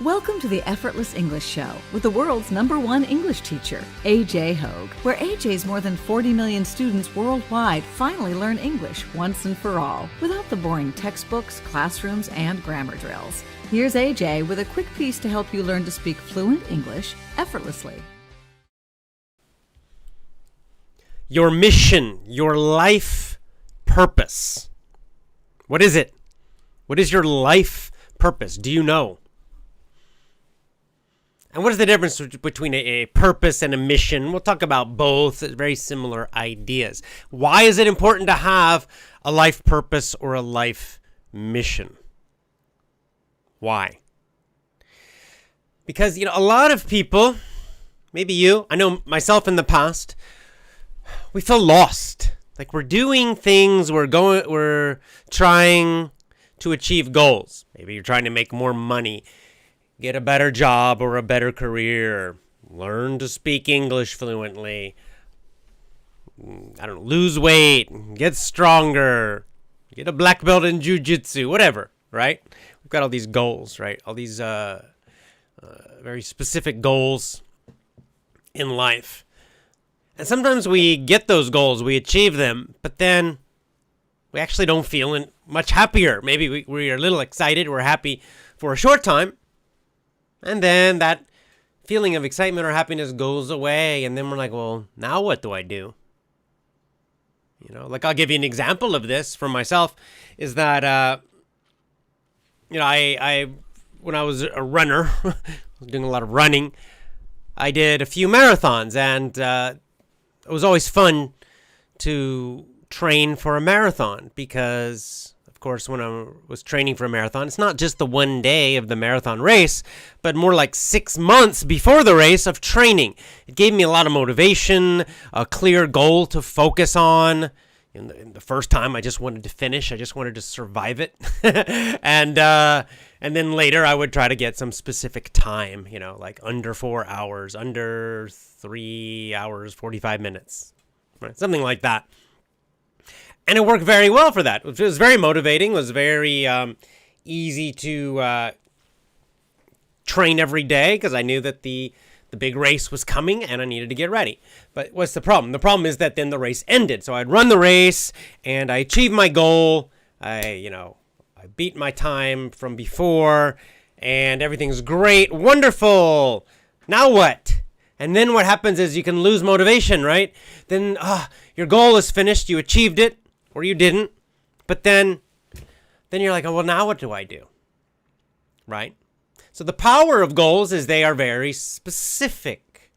Welcome to the Effortless English Show with the world's #1 English teacher, AJ Hoge, where AJ's more than 40 million students worldwide finally learn English once and for all, without the boring textbooks, classrooms, and grammar drills. Here's AJ with a quick piece to help you learn to speak fluent English effortlessly. Your mission, your life purpose. What is it? What is your life purpose? Do you know? And what is the difference between a purpose and a mission? We'll talk about both, very similar ideas. Why is it important to have a life purpose or a life mission? Why? Because, a lot of people, maybe you, I know myself in the past, we feel lost. Like we're doing things, we're trying to achieve goals. Maybe you're trying to make more money, get a better job or a better career, learn to speak English fluently, lose weight, get stronger, get a black belt in jiu-jitsu, whatever, right? We've got all these goals, right? All these very specific goals in life. And sometimes we get those goals, we achieve them, but then we actually don't feel much happier. Maybe we are a little excited, we're happy for a short time, and then that feeling of excitement or happiness goes away, and then we're like, well, now what do I do? I'll give you an example of this for myself, is that, I when I was a runner, I was doing a lot of running, I did a few marathons, and it was always fun to train for a marathon because, of course, when I was training for a marathon, it's not just the one day of the marathon race, but more like 6 months before the race of training. It gave me a lot of motivation, a clear goal to focus on. In the first time, I just wanted to finish. I just wanted to survive it. And then later, I would try to get some specific time, like under 4 hours, under 3 hours, 45 minutes, right? Something like that. And it worked very well for that. It was very motivating. It was very easy to train every day because I knew that the big race was coming and I needed to get ready. But what's the problem? The problem is that then the race ended. So I'd run the race and I achieved my goal. I beat my time from before and everything's great, wonderful. Now what? And then what happens is you can lose motivation, right? Then your goal is finished, you achieved it, or you didn't. But then you're like, oh, well, now what do I do? Right? So the power of goals is they are very specific.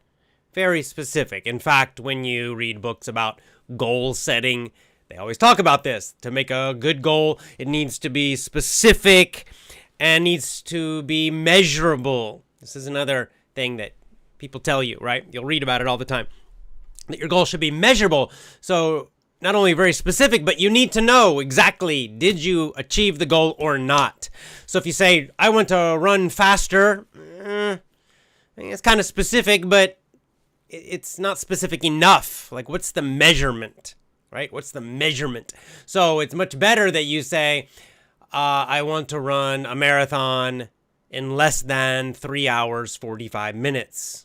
Very specific. In fact, when you read books about goal setting, they always talk about this. To make a good goal, it needs to be specific and needs to be measurable. This is another thing that people tell you, right? You'll read about it all the time. That your goal should be measurable. So not only very specific, but you need to know exactly, did you achieve the goal or not? So if you say, I want to run faster, it's kind of specific, but it's not specific enough. Like, what's the measurement, right? What's the measurement? So it's much better that you say, I want to run a marathon in less than 3 hours, 45 minutes.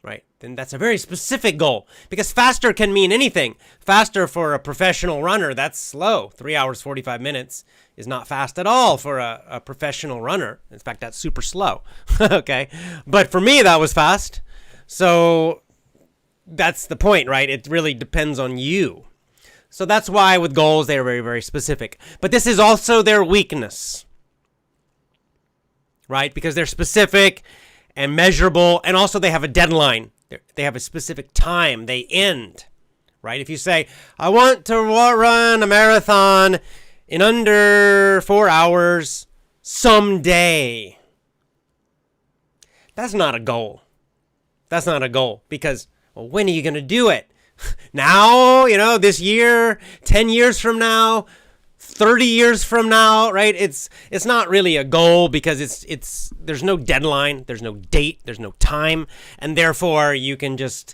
Right? Then that's a very specific goal because faster can mean anything. Faster for a professional runner, that's slow. 3 hours, 45 minutes is not fast at all for a professional runner. In fact, that's super slow. Okay. But for me, that was fast. So that's the point, right? It really depends on you. So that's why with goals, they are very, very specific. But this is also their weakness, right? Because they're specific and measurable, and also they have a deadline. They have a specific time. They end, right? If you say, I want to run a marathon in under 4 hours someday, that's not a goal. That's not a goal because, well, when are you going to do it? Now, this year, 10 years from now, 30 years from now, right? It's not really a goal because it's there's no deadline, there's no date, there's no time, and therefore you can just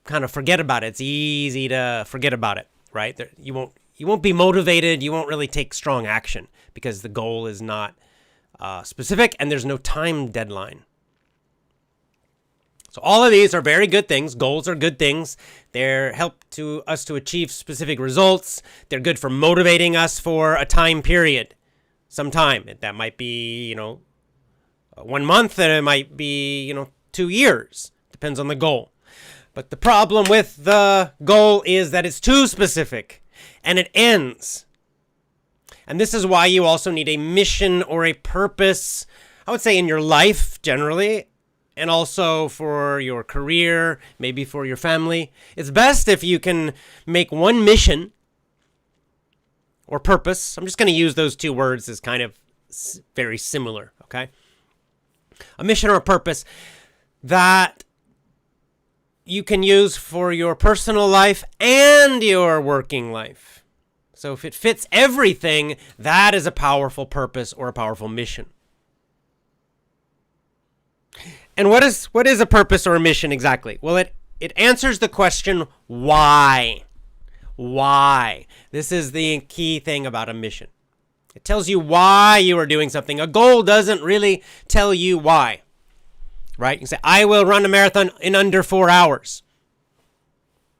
kind of forget about it. It's easy to forget about it, right? You won't be motivated, you won't really take strong action because the goal is not specific, and there's no time deadline. So all of these are very good things. Goals are good things. They're help to us to achieve specific results. They're good for motivating us for a time period, some time. That might be, 1 month, and it might be, 2 years. Depends on the goal. But the problem with the goal is that it's too specific, and it ends. And this is why you also need a mission or a purpose, I would say in your life generally, and also for your career, maybe for your family. It's best if you can make one mission or purpose. I'm just going to use those two words as kind of very similar, okay? A mission or a purpose that you can use for your personal life and your working life. So if it fits everything, that is a powerful purpose or a powerful mission. And what is a purpose or a mission exactly? Well, it answers the question, why? Why? This is the key thing about a mission. It tells you why you are doing something. A goal doesn't really tell you why, right? You can say, I will run a marathon in under 4 hours.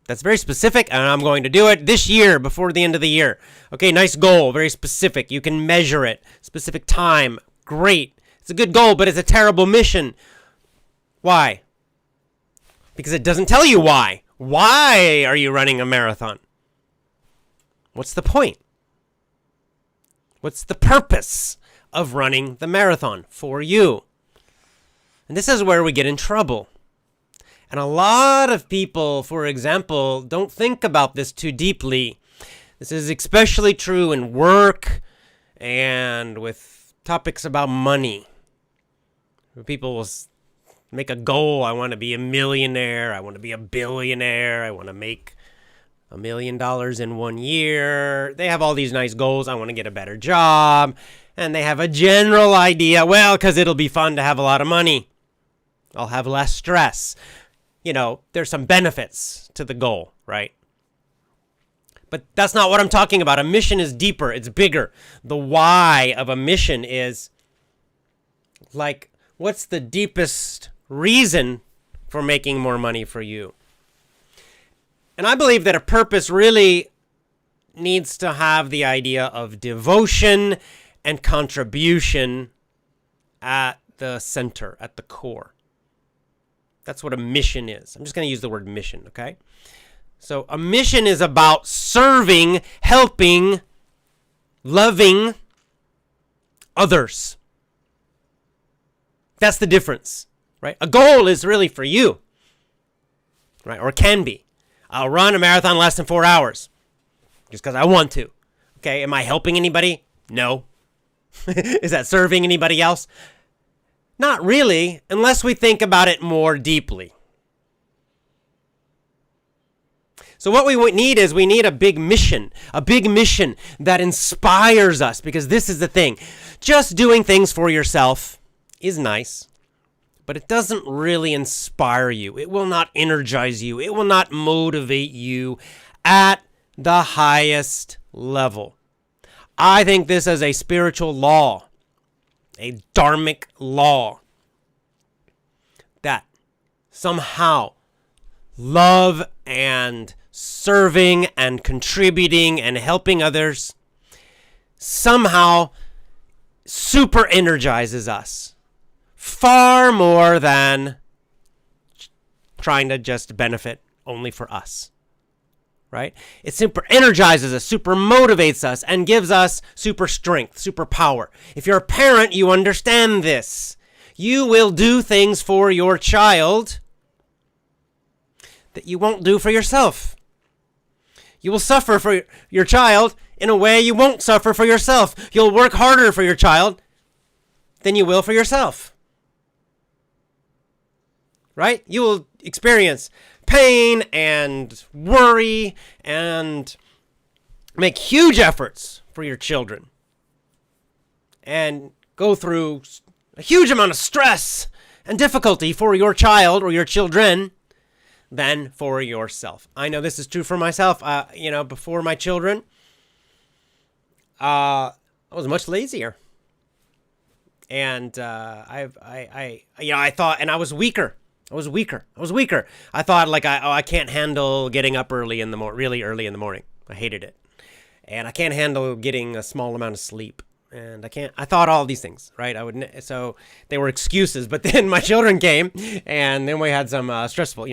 That's very specific, and I'm going to do it this year before the end of the year. Okay, nice goal, very specific. You can measure it. Specific time, great. It's a good goal, but it's a terrible mission. Why? Because it doesn't tell you why. Why are you running a marathon? What's the point? What's the purpose of running the marathon for you? And this is where we get in trouble. And a lot of people, for example, don't think about this too deeply. This is especially true in work and with topics about money. People will make a goal. I want to be a millionaire. I want to be a billionaire. I want to make $1 million in 1 year. They have all these nice goals. I want to get a better job. And they have a general idea, well, because it'll be fun to have a lot of money. I'll have less stress. There's some benefits to the goal, right? But that's not what I'm talking about. A mission is deeper. It's bigger. The why of a mission is like, what's the deepest reason for making more money for you? And I believe that a purpose really needs to have the idea of devotion and contribution at the center, at the core. That's what a mission is. I'm just going to use the word mission, okay? So a mission is about serving, helping, loving others. That's the difference, right? A goal is really for you, right? Or can be. I'll run a marathon in less than 4 hours just because I want to. Okay, am I helping anybody? No. Is that serving anybody else? Not really, unless we think about it more deeply. So what we need is we need a big mission that inspires us, because this is the thing. Just doing things for yourself is nice, but it doesn't really inspire you. It will not energize you. It will not motivate you at the highest level. I think this is a spiritual law, a dharmic law, that somehow love and serving and contributing and helping others somehow super energizes us far more than trying to just benefit only for us, right? It super energizes us, super motivates us, and gives us super strength, super power. If you're a parent, you understand this. You will do things for your child that you won't do for yourself. You will suffer for your child in a way you won't suffer for yourself. You'll work harder for your child than you will for yourself. Right? You will experience pain and worry and make huge efforts for your children and go through a huge amount of stress and difficulty for your child or your children than for yourself. I know this is true for myself. Before my children, I was much lazier. And I thought, and I was weaker. I was weaker. I thought like, I can't handle getting up really early in the morning. I hated it. And I can't handle getting a small amount of sleep. And I thought all these things, right? So they were excuses. But then my children came, and then we had some stressful,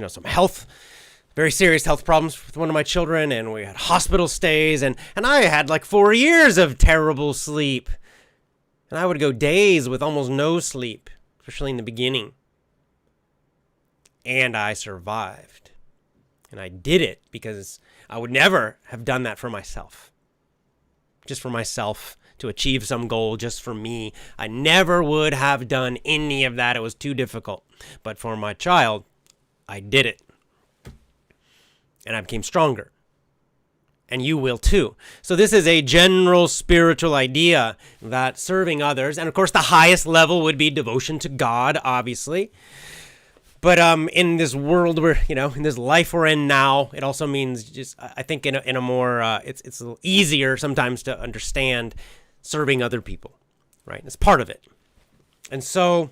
very serious health problems with one of my children. And we had hospital stays. And I had like 4 years of terrible sleep. And I would go days with almost no sleep, especially in the beginning. And I survived. And I did it because I would never have done that for myself. Just for myself, to achieve some goal just for me. I never would have done any of that. It was too difficult. But for my child, I did it. And I became stronger. And you will too. So this is a general spiritual idea that serving others, and of course the highest level would be devotion to God, obviously. But in this world in this life we're in now, it also means just, I think in a more, it's a little easier sometimes to understand serving other people, right? It's part of it. And so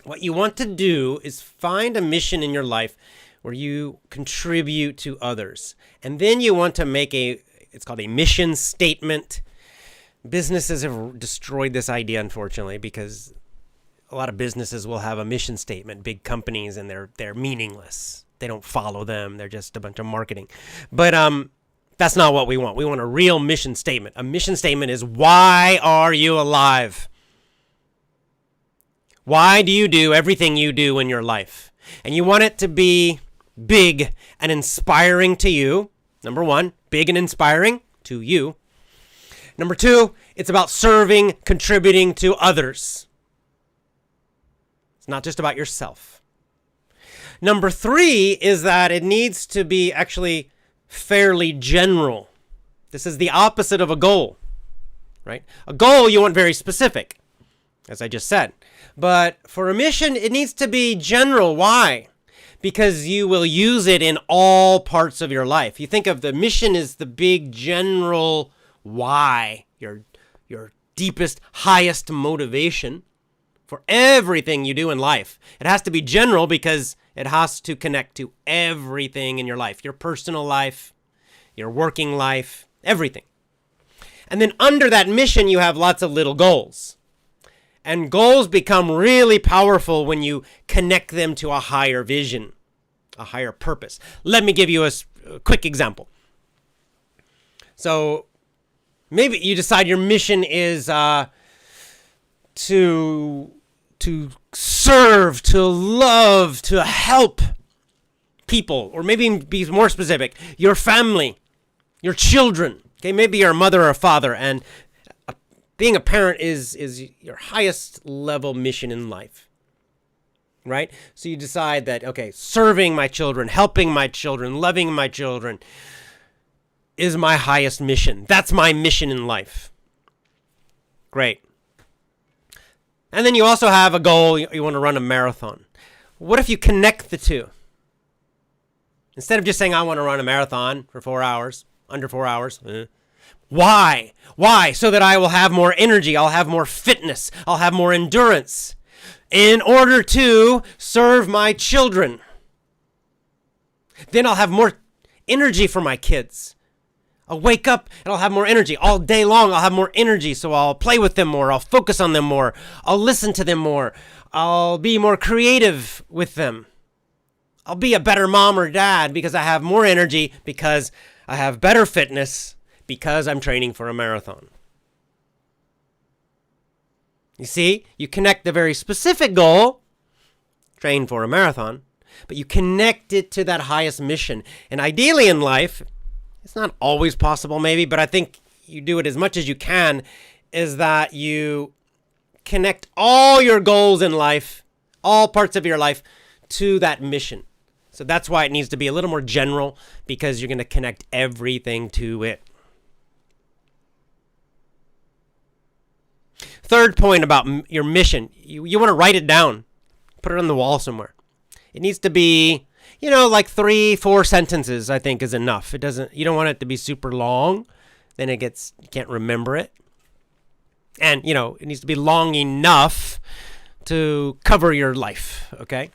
what you want to do is find a mission in your life where you contribute to others. And then you want to make it's called a mission statement. Businesses have destroyed this idea, unfortunately, because a lot of businesses will have a mission statement, big companies, and they're meaningless. They don't follow them. They're just a bunch of marketing. But that's not what we want. We want a real mission statement. A mission statement is, why are you alive? Why do you do everything you do in your life? And you want it to be big and inspiring to you. Number one, big and inspiring to you. Number two, it's about serving, contributing to others. It's not just about yourself. Number three is that it needs to be actually fairly general. This is the opposite of a goal, right? A goal you want very specific, as I just said. But for a mission, it needs to be general. Why? Because you will use it in all parts of your life. You think of the mission as the big general why, your deepest, highest motivation for everything you do in life. It has to be general because it has to connect to everything in your life, your personal life, your working life, everything. And then under that mission, you have lots of little goals. And goals become really powerful when you connect them to a higher vision, a higher purpose. Let me give you a quick example. So maybe you decide your mission is to serve, to love, to help people, or maybe be more specific, your family, your children. Okay, maybe you're a mother or a father, and being a parent is your highest level mission in life, right? So you decide that, okay, serving my children, helping my children, loving my children is my highest mission. That's my mission in life. Great. And then you also have a goal. You want to run a marathon. What if you connect the two? Instead of just saying, I want to run a marathon for 4 hours, under 4 hours. Why? Why? So that I will have more energy. I'll have more fitness. I'll have more endurance in order to serve my children. Then I'll have more energy for my kids. I'll wake up and I'll have more energy. All day long, I'll have more energy, so I'll play with them more. I'll focus on them more. I'll listen to them more. I'll be more creative with them. I'll be a better mom or dad because I have more energy, because I have better fitness, because I'm training for a marathon. You see, you connect the very specific goal, train for a marathon, but you connect it to that highest mission. And ideally in life, it's not always possible maybe, but I think you do it as much as you can, is that you connect all your goals in life, all parts of your life, to that mission. So that's why it needs to be a little more general, because you're going to connect everything to it. Third point about your mission, you want to write it down, put it on the wall somewhere. It needs to be, like 3-4 sentences, I think, is enough. You don't want it to be super long. Then you can't remember it. And, it needs to be long enough to cover your life, okay?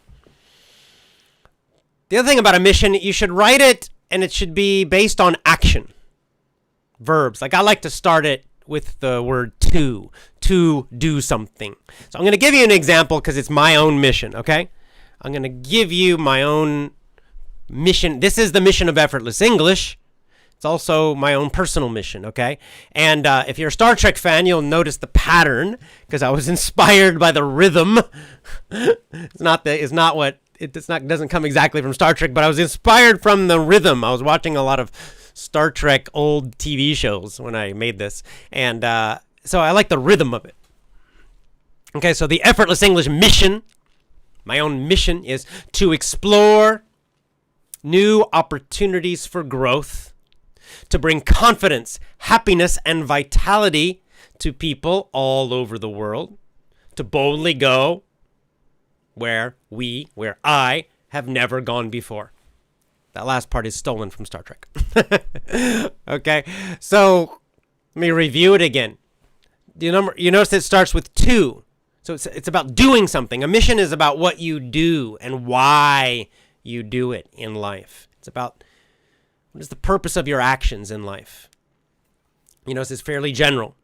The other thing about a mission, you should write it and it should be based on action. Verbs. Like I like to start it with the word to do something. So I'm going to give you an example because it's my own mission, okay? I'm going to give you my own mission. This is the mission of Effortless English. It's also my own personal mission, okay? And if you're a Star Trek fan, you'll notice the pattern because I was inspired by the rhythm. It doesn't come exactly from Star Trek, but I was inspired from the rhythm. I was watching a lot of Star Trek old TV shows when I made this, and so I like the rhythm of it. Okay, so the Effortless English Mission, my own mission, is to explore new opportunities for growth, to bring confidence, happiness, and vitality to people all over the world, to boldly go where I have never gone before. That last part is stolen from Star Trek. Okay, so let me review it again. You notice it starts with to. So it's about doing something. A mission is about what you do and why you do it in life. It's about what is the purpose of your actions in life. It's fairly general,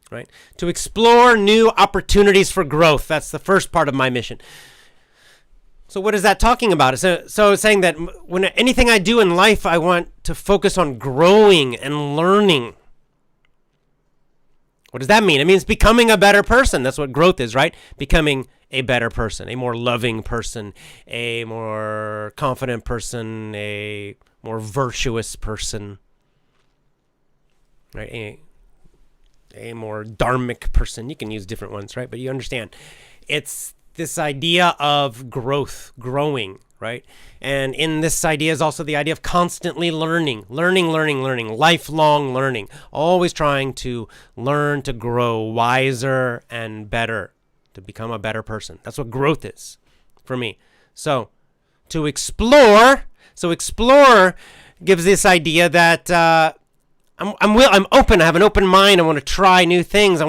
right? To explore new opportunities for growth. That's the first part of my mission. So what is that talking about? So it's saying that when anything I do in life, I want to focus on growing and learning. What does that mean? It means becoming a better person. That's what growth is, right? Becoming a better person, a more loving person, a more confident person, a more virtuous person, right? A more dharmic person. You can use different ones, right? But you understand. It's this idea of growing, right? And in this idea is also the idea of constantly learning, lifelong learning, always trying to learn to grow wiser and better, to become a better person. That's what growth is for me. So to explore gives this idea that I'm open. I have an open mind. I want to try new things.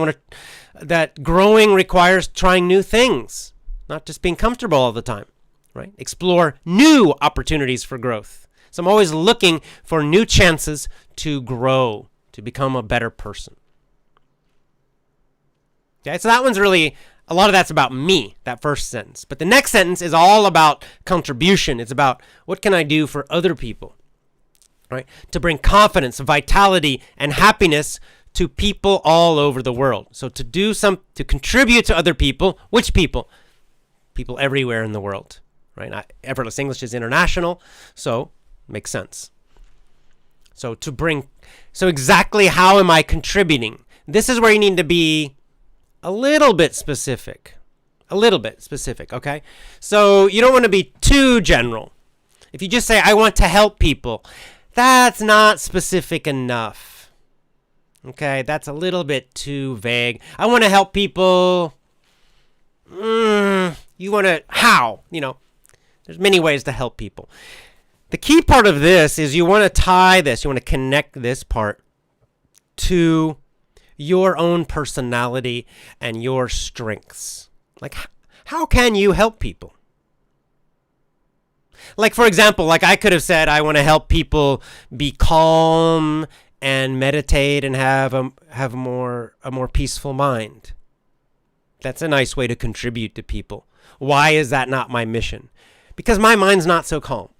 That growing requires trying new things, not just being comfortable all the time, right? Explore new opportunities for growth. So I'm always looking for new chances to grow, to become a better person. Okay, so that one's really, a lot of that's about me, that first sentence. But the next sentence is all about contribution. It's about what can I do for other people, right? To bring confidence, vitality, and happiness to people all over the world. So to contribute to other people. Which people? People everywhere in the world, right? Effortless English is international, so makes sense. So exactly how am I contributing? This is where you need to be a little bit specific, okay? So you don't want to be too general. If you just say, I want to help people, that's not specific enough. Okay, that's a little bit too vague. I want to help people. You want to, how? There's many ways to help people. The key part of this is you want to tie this, you want to connect this part to your own personality and your strengths. Like, how can you help people? Like, for example, like I could have said, I want to help people be calm and meditate and have a more peaceful mind. That's a nice way to contribute to people. Why is that not my mission? Because my mind's not so calm.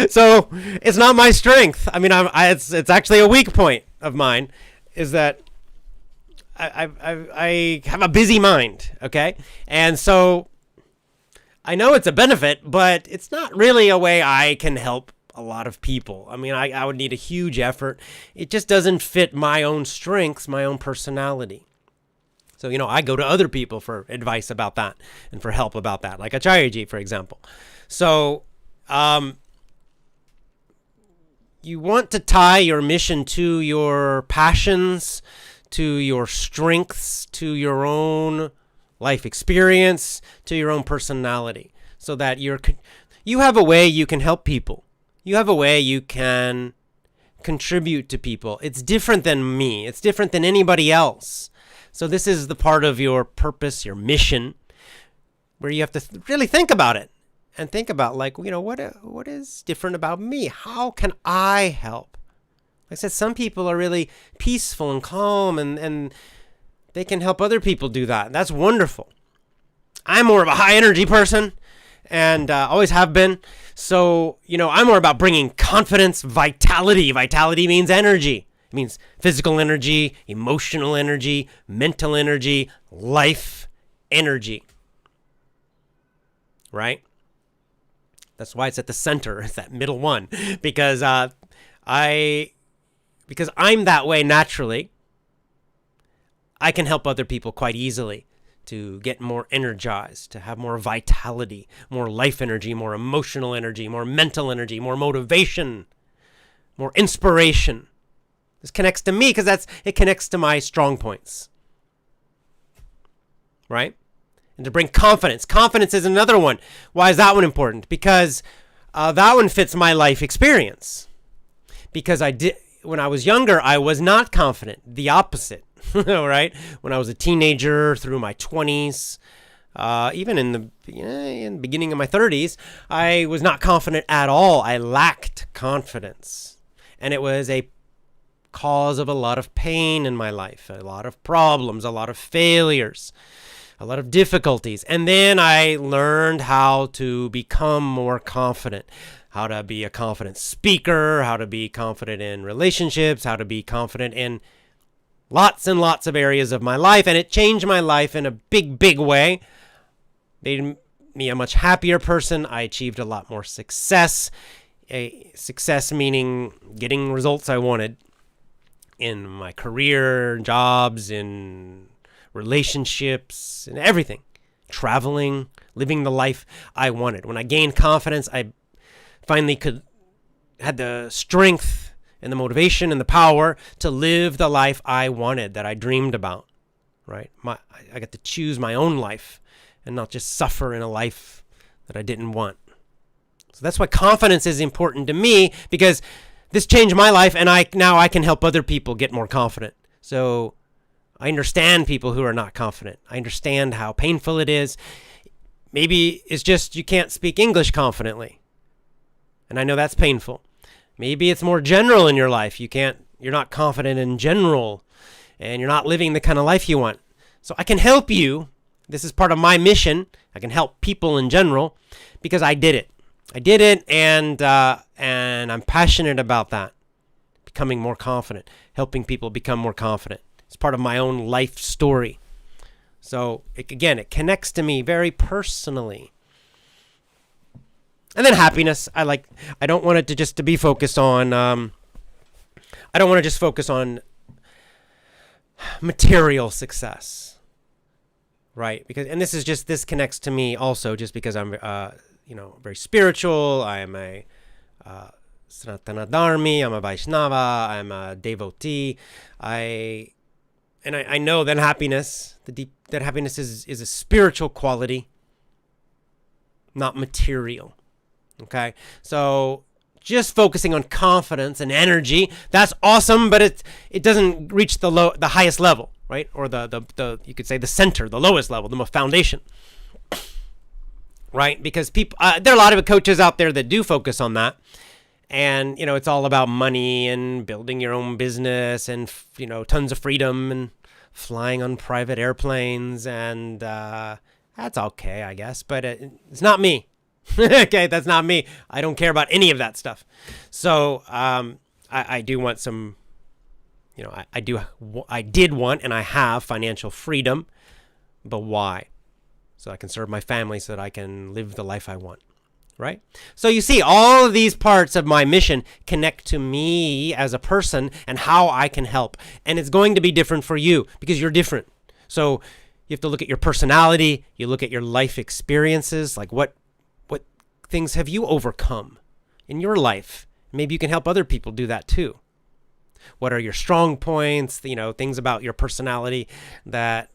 So it's not my strength. I mean, it's actually a weak point of mine, is that I have a busy mind, okay? And so I know it's a benefit, but it's not really a way I can help a lot of people. I mean, I would need a huge effort. It just doesn't fit my own strengths, my own personality. So, I go to other people for advice about that and for help about that, like Acharya-ji, for example. So, you want to tie your mission to your passions, to your strengths, to your own life experience, to your own personality, so that you have a way you can help people. You have a way you can contribute to people. It's different than me. It's different than anybody else. So this is the part of your purpose, your mission, where you have to really think about it and think about, like, what is different about me? How can I help? Like I said, some people are really peaceful and calm, and they can help other people do that. That's wonderful. I'm more of a high energy person, and always have been. So, I'm more about bringing confidence, vitality. Vitality means energy. It means physical energy, emotional energy, mental energy, life energy. Right? That's why it's at the center. It's that middle one. Because I'm that way naturally, I can help other people quite easily to get more energized, to have more vitality, more life energy, more emotional energy, more mental energy, more motivation, more inspiration. This connects to me because it connects to my strong points. Right? And to bring confidence. Confidence is another one. Why is that one important? Because that one fits my life experience. Because when I was younger, I was not confident. The opposite. Right? When I was a teenager, through my 20s, even in the beginning of my 30s, I was not confident at all. I lacked confidence. And it was a cause of a lot of pain in my life, a lot of problems, a lot of failures, a lot of difficulties. And then I learned how to become more confident, how to be a confident speaker, how to be confident in relationships, how to be confident in lots and lots of areas of my life. And it changed my life in a big, big way. Made me a much happier person. I achieved a lot more success. Success meaning getting results I wanted in my career, jobs, in relationships, and everything. Traveling, living the life I wanted. When I gained confidence, I finally had the strength and the motivation and the power to live the life I wanted, that I dreamed about, right? I got to choose my own life and not just suffer in a life that I didn't want. So that's why confidence is important to me, because this changed my life, and now I can help other people get more confident. So I understand people who are not confident. I understand how painful it is. Maybe it's just you can't speak English confidently. And I know that's painful. Maybe it's more general in your life. You're not confident in general, and you're not living the kind of life you want. So I can help you. This is part of my mission. I can help people in general because I did it. And I'm passionate about that. Becoming more confident, helping people become more confident. It's part of my own life story. So it connects to me very personally. And then happiness. I don't want it to be focused on. I don't want to just focus on material success, right? This connects to me also, just because I'm very spiritual. I am a Sanatana Dharmi. I'm a Vaishnava. I'm a devotee. I know that happiness, that happiness is a spiritual quality, not material. Okay, so just focusing on confidence and energy, that's awesome, but it doesn't reach the highest level, right? Or the you could say the center, the lowest level, the foundation, right? Because people, there are a lot of coaches out there that do focus on that, and it's all about money and building your own business and tons of freedom and flying on private airplanes, and that's okay, I guess, but it's not me. Okay, that's not me. I don't care about any of that stuff. So I do want some, I did want, and I have financial freedom, but why? So I can serve my family, so that I can live the life I want, right? So you see, all of these parts of my mission connect to me as a person and how I can help. And it's going to be different for you because you're different. So you have to look at your personality. You look at your life experiences, like what things have you overcome in your life? Maybe you can help other people do that too. What are your strong points? Things about your personality that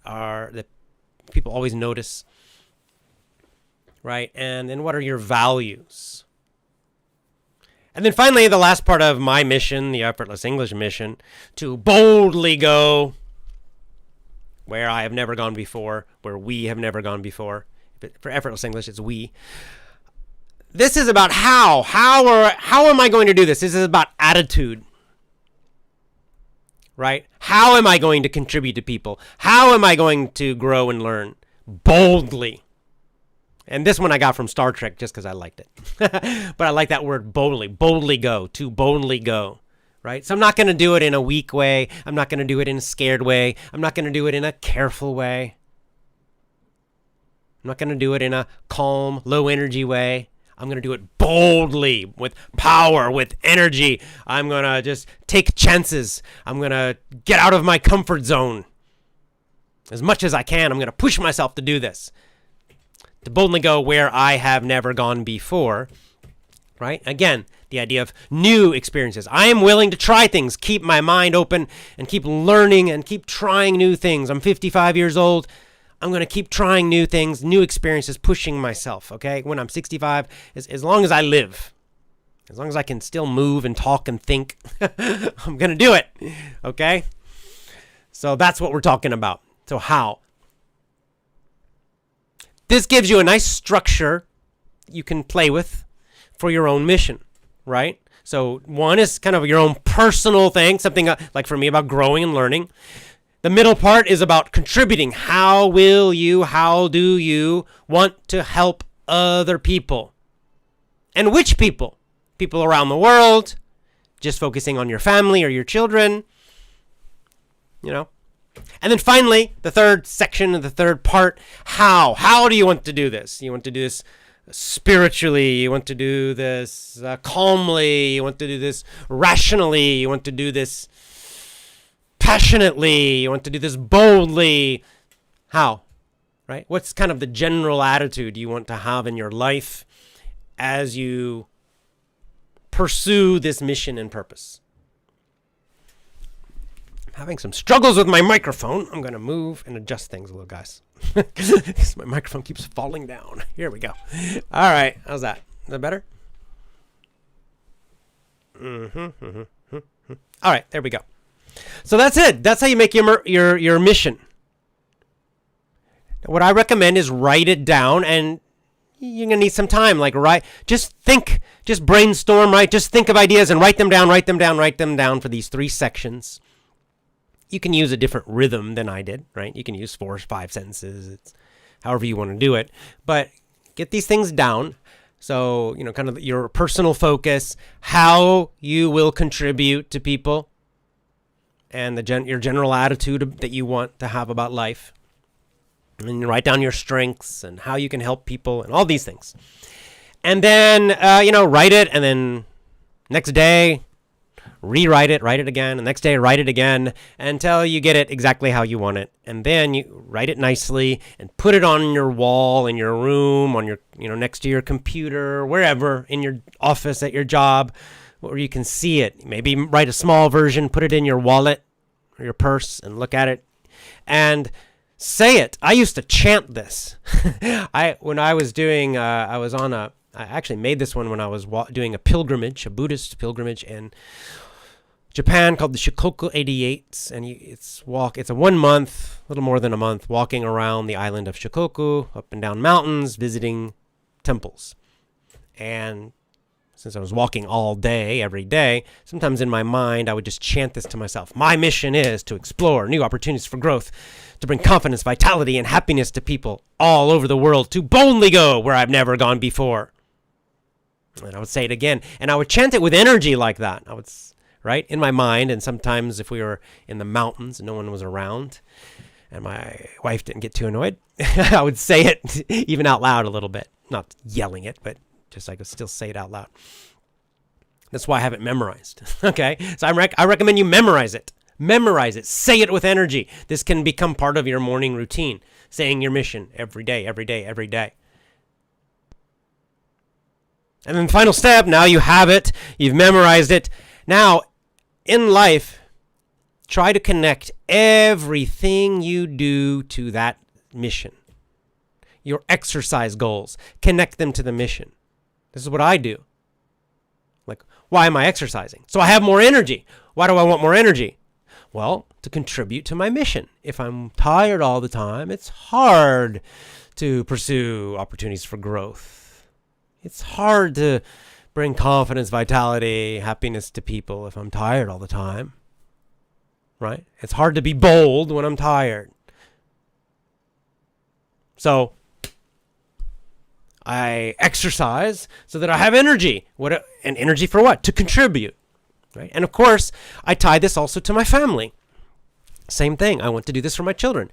people always notice, right? And then what are your values? And then finally, the last part of my mission, the Effortless English Mission, to boldly go where I have never gone before, where we have never gone before. For Effortless English, it's we. This is about how. How am I going to do this? This is about attitude. Right? How am I going to contribute to people? How am I going to grow and learn? Boldly. And this one I got from Star Trek just because I liked it. But I like that word boldly. Boldly go. To boldly go. Right? So I'm not going to do it in a weak way. I'm not going to do it in a scared way. I'm not going to do it in a careful way. I'm not going to do it in a calm, low energy way. I'm going to do it boldly, with power, with energy. I'm going to just take chances. I'm going to get out of my comfort zone. As much as I can, I'm going to push myself to do this. To boldly go where I have never gone before. Right? Again, the idea of new experiences. I am willing to try things, keep my mind open, and keep learning and keep trying new things. I'm 55 years old. I'm going to keep trying new things, new experiences, pushing myself, okay? When I'm 65, as long as I live, as long as I can still move and talk and think, I'm going to do it, okay? So that's what we're talking about. So how? This gives you a nice structure you can play with for your own mission, right? So one is kind of your own personal thing, something like for me about growing and learning. The middle part is about contributing. How do you want to help other people? And which people? People around the world, just focusing on your family or your children, you know. And then finally, the third section of the third part, how? How do you want to do this? You want to do this spiritually, you want to do this calmly, you want to do this rationally, you want to do this passionately, you want to do this boldly. How? Right? What's kind of the general attitude you want to have in your life as you pursue this mission and purpose? I'm having some struggles with my microphone. I'm going to move and adjust things a little, guys. My microphone keeps falling down. Here we go. All right. How's that? Is that better? All right. There we go. So that's it. That's how you make your mission. What I recommend is write it down, and you're going to need some time. Just think, just brainstorm, right? Just think of ideas and write them down for these 3 sections. You can use a different rhythm than I did, right? You can use 4 or 5 sentences. It's however you want to do it. But get these things down. So, kind of your personal focus, how you will contribute to people, and your general attitude that you want to have about life. And you write down your strengths and how you can help people and all these things. And then, write it, and then next day, rewrite it, write it again, and next day write it again until you get it exactly how you want it. And then you write it nicely and put it on your wall in your room, on your, next to your computer, wherever, in your office, at your job, where you can see it. Maybe write a small version, put it in your wallet or your purse and look at it and say it. I used to chant this. When I was doing, I actually made this one when I was doing a Buddhist pilgrimage in Japan called the Shikoku 88, and it's a 1 month, a little more than a month, walking around the island of Shikoku, up and down mountains, visiting temples. And since I was walking all day, every day, sometimes in my mind I would just chant this to myself. My mission is to explore new opportunities for growth, to bring confidence, vitality, and happiness to people all over the world, to boldly go where I've never gone before. And I would say it again, and I would chant it with energy like that. I would, right, in my mind. And sometimes if we were in the mountains and no one was around and my wife didn't get too annoyed, I would say it even out loud a little bit, not yelling it, but just I could still say it out loud. That's why I have it memorized. Okay, so I recommend you memorize it. Memorize it. Say it with energy. This can become part of your morning routine, saying your mission every day, every day, every day. And then the final step, now you have it, you've memorized it. Now, in life, try to connect everything you do to that mission. Your exercise goals, connect them to the mission. This is what I do. Like, Why am I exercising? So I have more energy. Why do I want more energy? Well, to contribute to my mission. If I'm tired all the time, it's hard to pursue opportunities for growth. It's hard to bring confidence, vitality, happiness to people if I'm tired all the time. Right? It's hard to be bold when I'm tired. So I exercise so that I have energy. And energy for what? To contribute. Right? And of course, I tie this also to my family. Same thing. I want to do this for my children.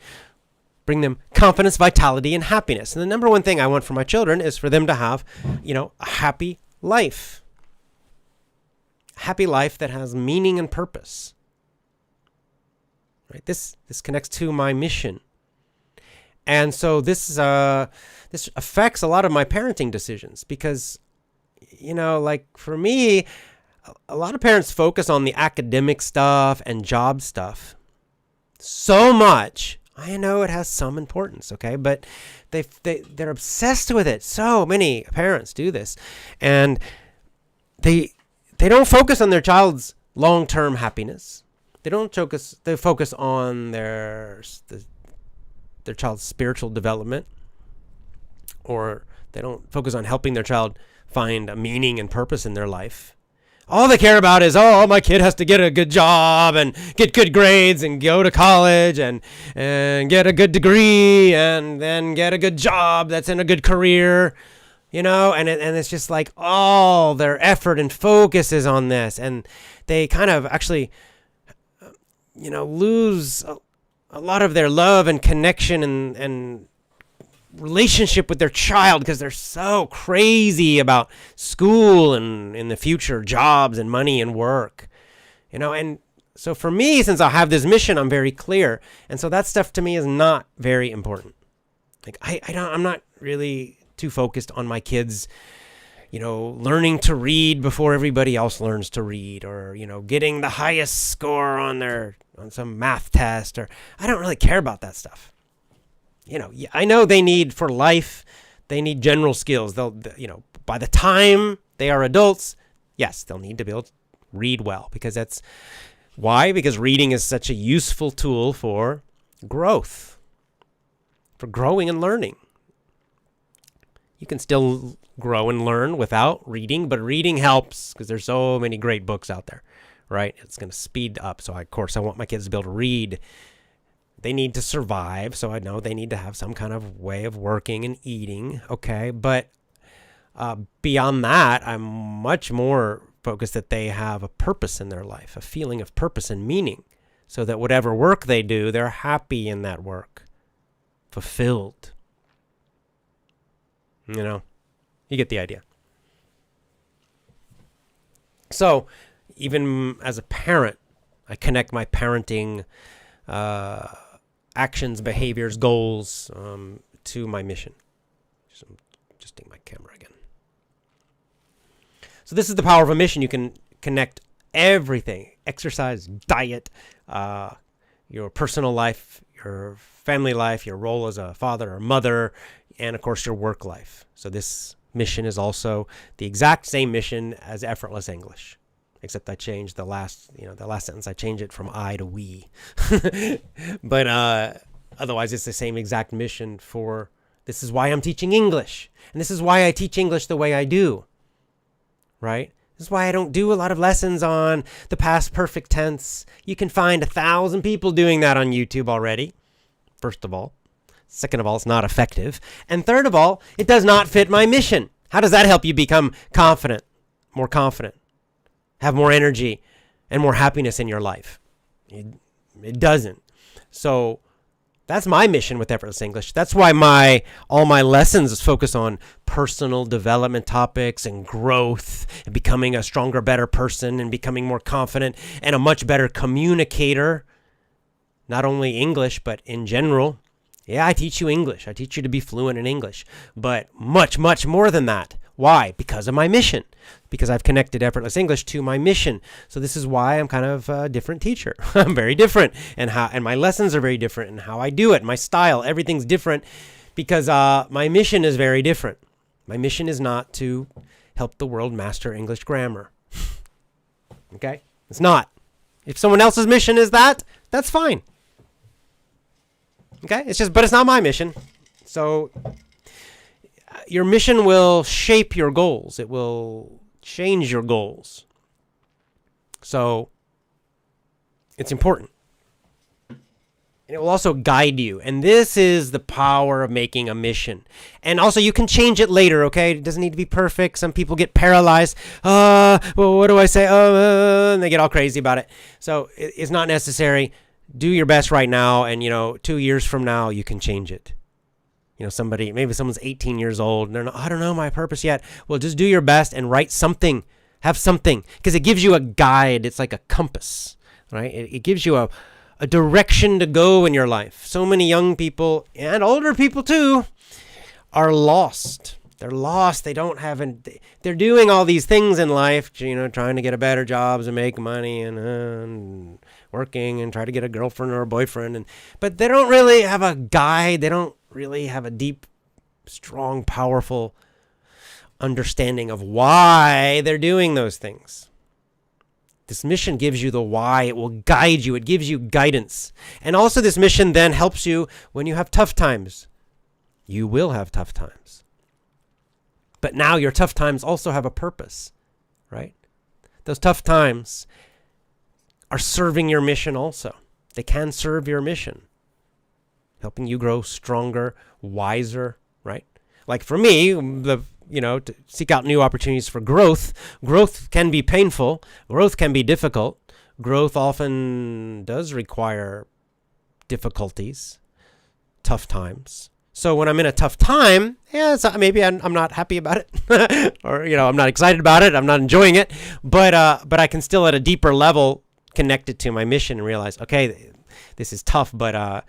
Bring them confidence, vitality, and happiness. And the number one thing I want for my children is for them to have, a happy life. A happy life that has meaning and purpose. Right? This connects to my mission. And so this affects a lot of my parenting decisions because, like for me, a lot of parents focus on the academic stuff and job stuff so much. I know it has some importance, okay, but they're obsessed with it. So many parents do this, and they don't focus on their child's long-term happiness. They don't focus. They focus on their child's spiritual development, or they don't focus on helping their child find a meaning and purpose in their life. All they care about is, my kid has to get a good job and get good grades and go to college and get a good degree and then get a good job that's in a good career, and it's just like all their effort and focus is on this. And they kind of actually, lose a lot of their love and connection and relationship with their child because they're so crazy about school and in the future jobs and money and work, and so for me, since I have this mission, I'm very clear. And so that stuff to me is not very important. Like I'm not really too focused on my kids, learning to read before everybody else learns to read, or, getting the highest score on some math test, or I don't really care about that stuff. I know they need for life, they need general skills. They'll, by the time they are adults, yes, they'll need to be able to read well, because that's why, because reading is such a useful tool for growth, for growing and learning. You can still grow and learn without reading, but reading helps because there's so many great books out there, right? It's going to speed up. So of course I want my kids to be able to read. They need to survive, so I know they need to have some kind of way of working and eating, okay? But beyond that, I'm much more focused that they have a purpose in their life, a feeling of purpose and meaning, so that whatever work they do, they're happy in that work, fulfilled. You get the idea. So even as a parent, I connect my parenting actions, behaviors, goals to my mission. So I'm adjusting my camera again. So this is the power of a mission. You can connect everything: exercise, diet, your personal life, your family life, your role as a father or mother, and of course your work life. So this mission is also the exact same mission as Effortless English, except I changed the last sentence. I changed it from I to we. But otherwise, it's the same exact mission for, this is why I'm teaching English. And this is why I teach English the way I do, right? This is why I don't do a lot of lessons on the past perfect tense. You can find 1,000 people doing that on YouTube already, first of all. Second of all, it's not effective. And third of all, it does not fit my mission. How does that help you become confident, more confident, have more energy and more happiness in your life? It doesn't. So that's my mission with Effortless English. That's why all my lessons focus on personal development topics and growth and becoming a stronger, better person and becoming more confident and a much better communicator. Not only English, but in general. Yeah, I teach you English. I teach you to be fluent in English, but much, much more than that. Why? Because of my mission. Because I've connected Effortless English to my mission. So this is why I'm kind of a different teacher. I'm very different, and my lessons are very different, and how I do it, my style, everything's different, because my mission is very different. My mission is not to help the world master English grammar. Okay? It's not. If someone else's mission is that, that's fine. Okay? But it's not my mission. So your mission will shape your goals. It will change your goals. So it's important. And it will also guide you. And this is the power of making a mission. And also, you can change it later, okay? It doesn't need to be perfect. Some people get paralyzed. Well, what do I say? And they get all crazy about it. So it's not necessary. Do your best right now. And, 2 years from now, you can change it. Maybe someone's 18 years old. And they're not, I don't know my purpose yet. Well, just do your best and write something. Have something. Because it gives you a guide. It's like a compass, right? It gives you a direction to go in your life. So many young people and older people too are lost. They're lost. They don't have they're doing all these things in life, trying to get a better jobs and make money and working and try to get a girlfriend or a boyfriend. But they don't really have a guide. They don't really have a deep, strong, powerful understanding of why they're doing those things. This mission gives you the why. It will guide you. It gives you guidance. And also this mission then helps you when you have tough times. You will have tough times. But now your tough times also have a purpose, right? Those tough times are serving your mission also. They can serve your mission, helping you grow stronger, wiser, right? Like for me, to seek out new opportunities for growth. Growth can be painful. Growth can be difficult. Growth often does require difficulties, tough times. So when I'm in a tough time, maybe I'm not happy about it, or I'm not excited about it. I'm not enjoying it, but I can still at a deeper level connect it to my mission and realize, okay, this is tough, but I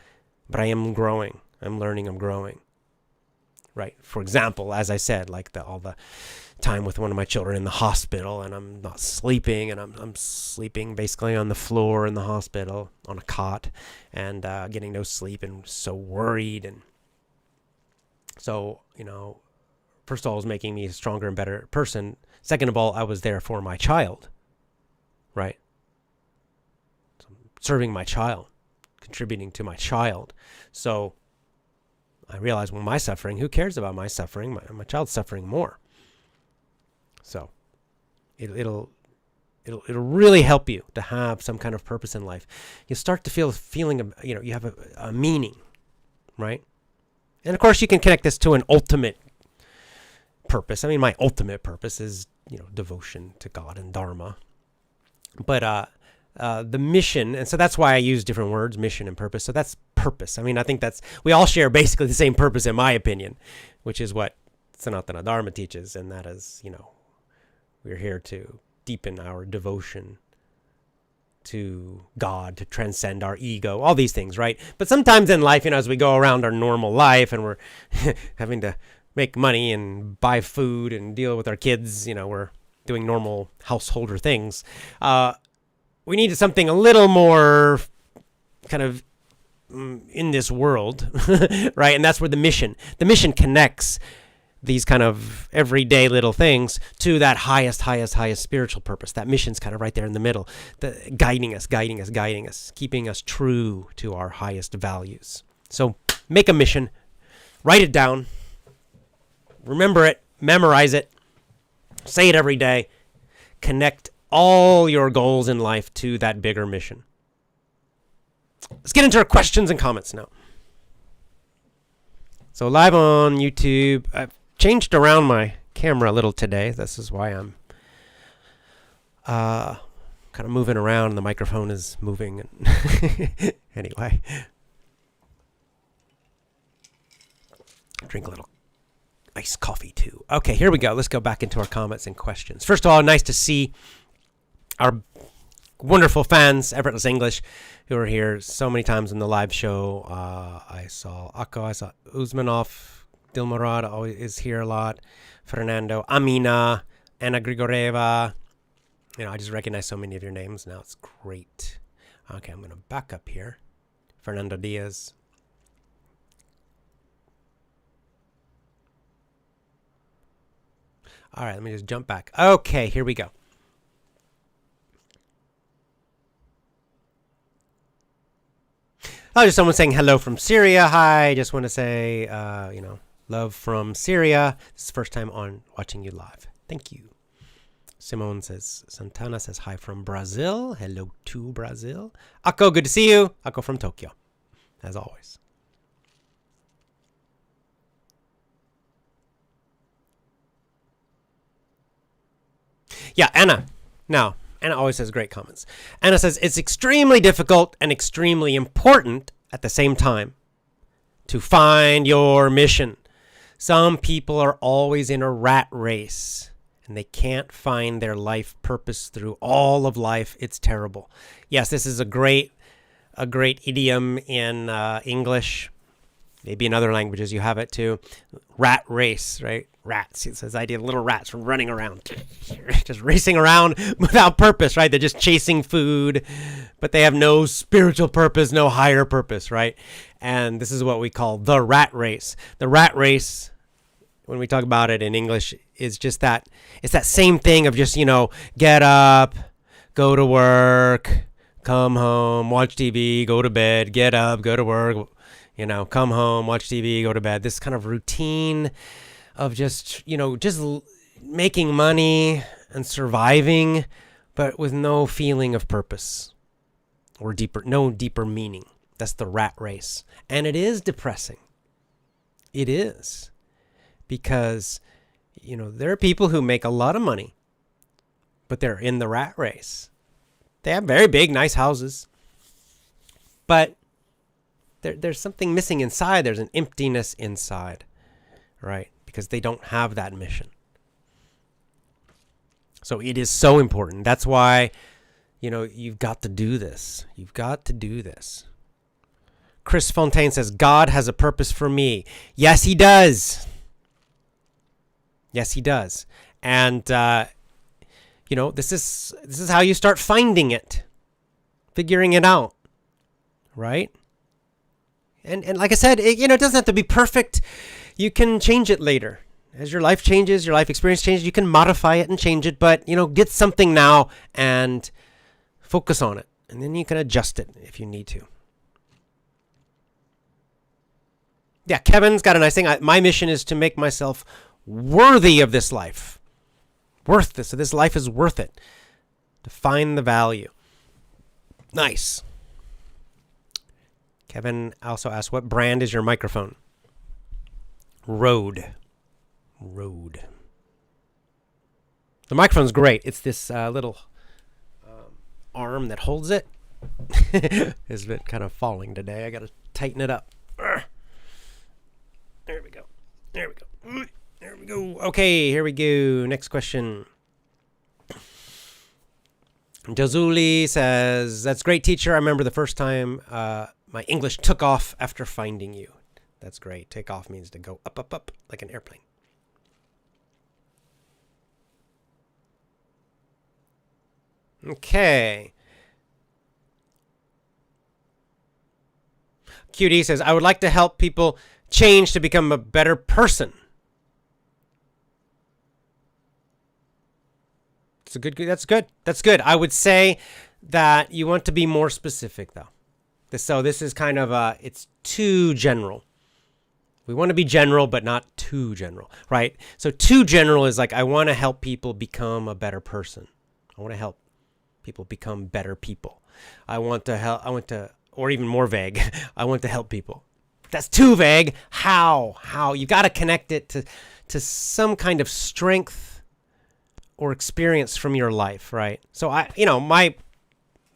am growing. I'm learning. I'm growing. Right. For example, as I said, like all the time with one of my children in the hospital, and I'm not sleeping, and I'm sleeping basically on the floor in the hospital on a cot, and getting no sleep, and so worried. And so, first of all, it was making me a stronger and better person. Second of all, I was there for my child. Right. So serving my child, contributing to my child. So I realize when my suffering, who cares about my suffering? My child's suffering more. So it'll really help you to have some kind of purpose in life. You start to feel a feeling of, you have a meaning, right? And of course you can connect this to an ultimate purpose. I mean, my ultimate purpose is, devotion to God and Dharma. But the mission, and so that's why I use different words, mission and purpose. So that's purpose. I mean, I think we all share basically the same purpose, in my opinion, which is what Sanatana Dharma teaches, and that is, we're here to deepen our devotion to God, to transcend our ego, all these things, right? But sometimes in life, as we go around our normal life and we're having to make money and buy food and deal with our kids, we're doing normal householder things. We need something a little more kind of in this world, right? And that's where the mission connects these kind of everyday little things to that highest spiritual purpose. That mission's kind of right there in the middle, guiding us, keeping us true to our highest values. So make a mission, write it down, remember it, memorize it, say it every day, connect all your goals in life to that bigger mission. Let's get into our questions and comments now. So live on YouTube, I've changed around my camera a little today. This is why I'm kind of moving around and the microphone is moving. Anyway. Drink a little iced coffee too. Okay, here we go. Let's go back into our comments and questions. First of all, nice to see our wonderful fans, Effortless English, who are here so many times in the live show. I saw Akko, I saw Uzmanov, Dilmurad always is here a lot, Fernando, Amina, Anna Grigoreva. I just recognize so many of your names now. It's great. Okay, I'm going to back up here. Fernando Diaz. All right, let me just jump back. Okay, here we go. Oh, just someone saying hello from Syria. Hi, just want to say, love from Syria. This is the first time on watching you live. Thank you. Santana says hi from Brazil. Hello to Brazil. Akko, good to see you. Akko from Tokyo, as always. Yeah, Anna. Now, Anna always has great comments. Anna says, it's extremely difficult and extremely important at the same time to find your mission. Some people are always in a rat race and they can't find their life purpose through all of life. It's terrible. Yes, this is a great idiom in English. Maybe in other languages you have it too. Rat race, right? Rats. It's this idea of little rats running around, just racing around without purpose, right? They're just chasing food, but they have no spiritual purpose, no higher purpose, right? And this is what we call the rat race. The rat race, when we talk about it in English, is just that. It's that same thing of just, get up, go to work, come home, watch TV, go to bed, get up, go to work, come home, watch TV, go to bed. This kind of routine of just making money and surviving, but with no feeling of purpose or no deeper meaning. That's the rat race. And it is depressing. It is. Because, there are people who make a lot of money, but they're in the rat race. They have very big, nice houses, but there's something missing inside. There's an emptiness inside, right? Because they don't have that mission. So it is so important. That's why, you've got to do this. You've got to do this. Chris Fontaine says, God has a purpose for me. Yes, he does. Yes, he does. And, this is how you start finding it, figuring it out, right? And like I said, it doesn't have to be perfect. You can change it later. As your life changes, your life experience changes, you can modify it and change it, but, get something now and focus on it. And then you can adjust it if you need to. Yeah, Kevin's got a nice thing. My mission is to make myself worthy of this life. Worth this. So this life is worth it. To find the value. Nice. Kevin also asked, what brand is your microphone? Rode. The microphone's great. It's this little arm that holds it. It's been kind of falling today. I got to tighten it up. There we go. There we go. Okay, here we go. Next question. Jazuli says, that's great, teacher. I remember the first time my English took off after finding you. That's great. Take off means to go up, up, up, like an airplane. Okay. QD says, I would like to help people change to become a better person. That's good. I would say that you want to be more specific, though. So this is kind of it's too general. We want to be general, but not too general, right? So too general is like, I want to help people become a better person. I want to help people become better people. Or even more vague, I want to help people. That's too vague. How? You got to connect it to some kind of strength or experience from your life, right? So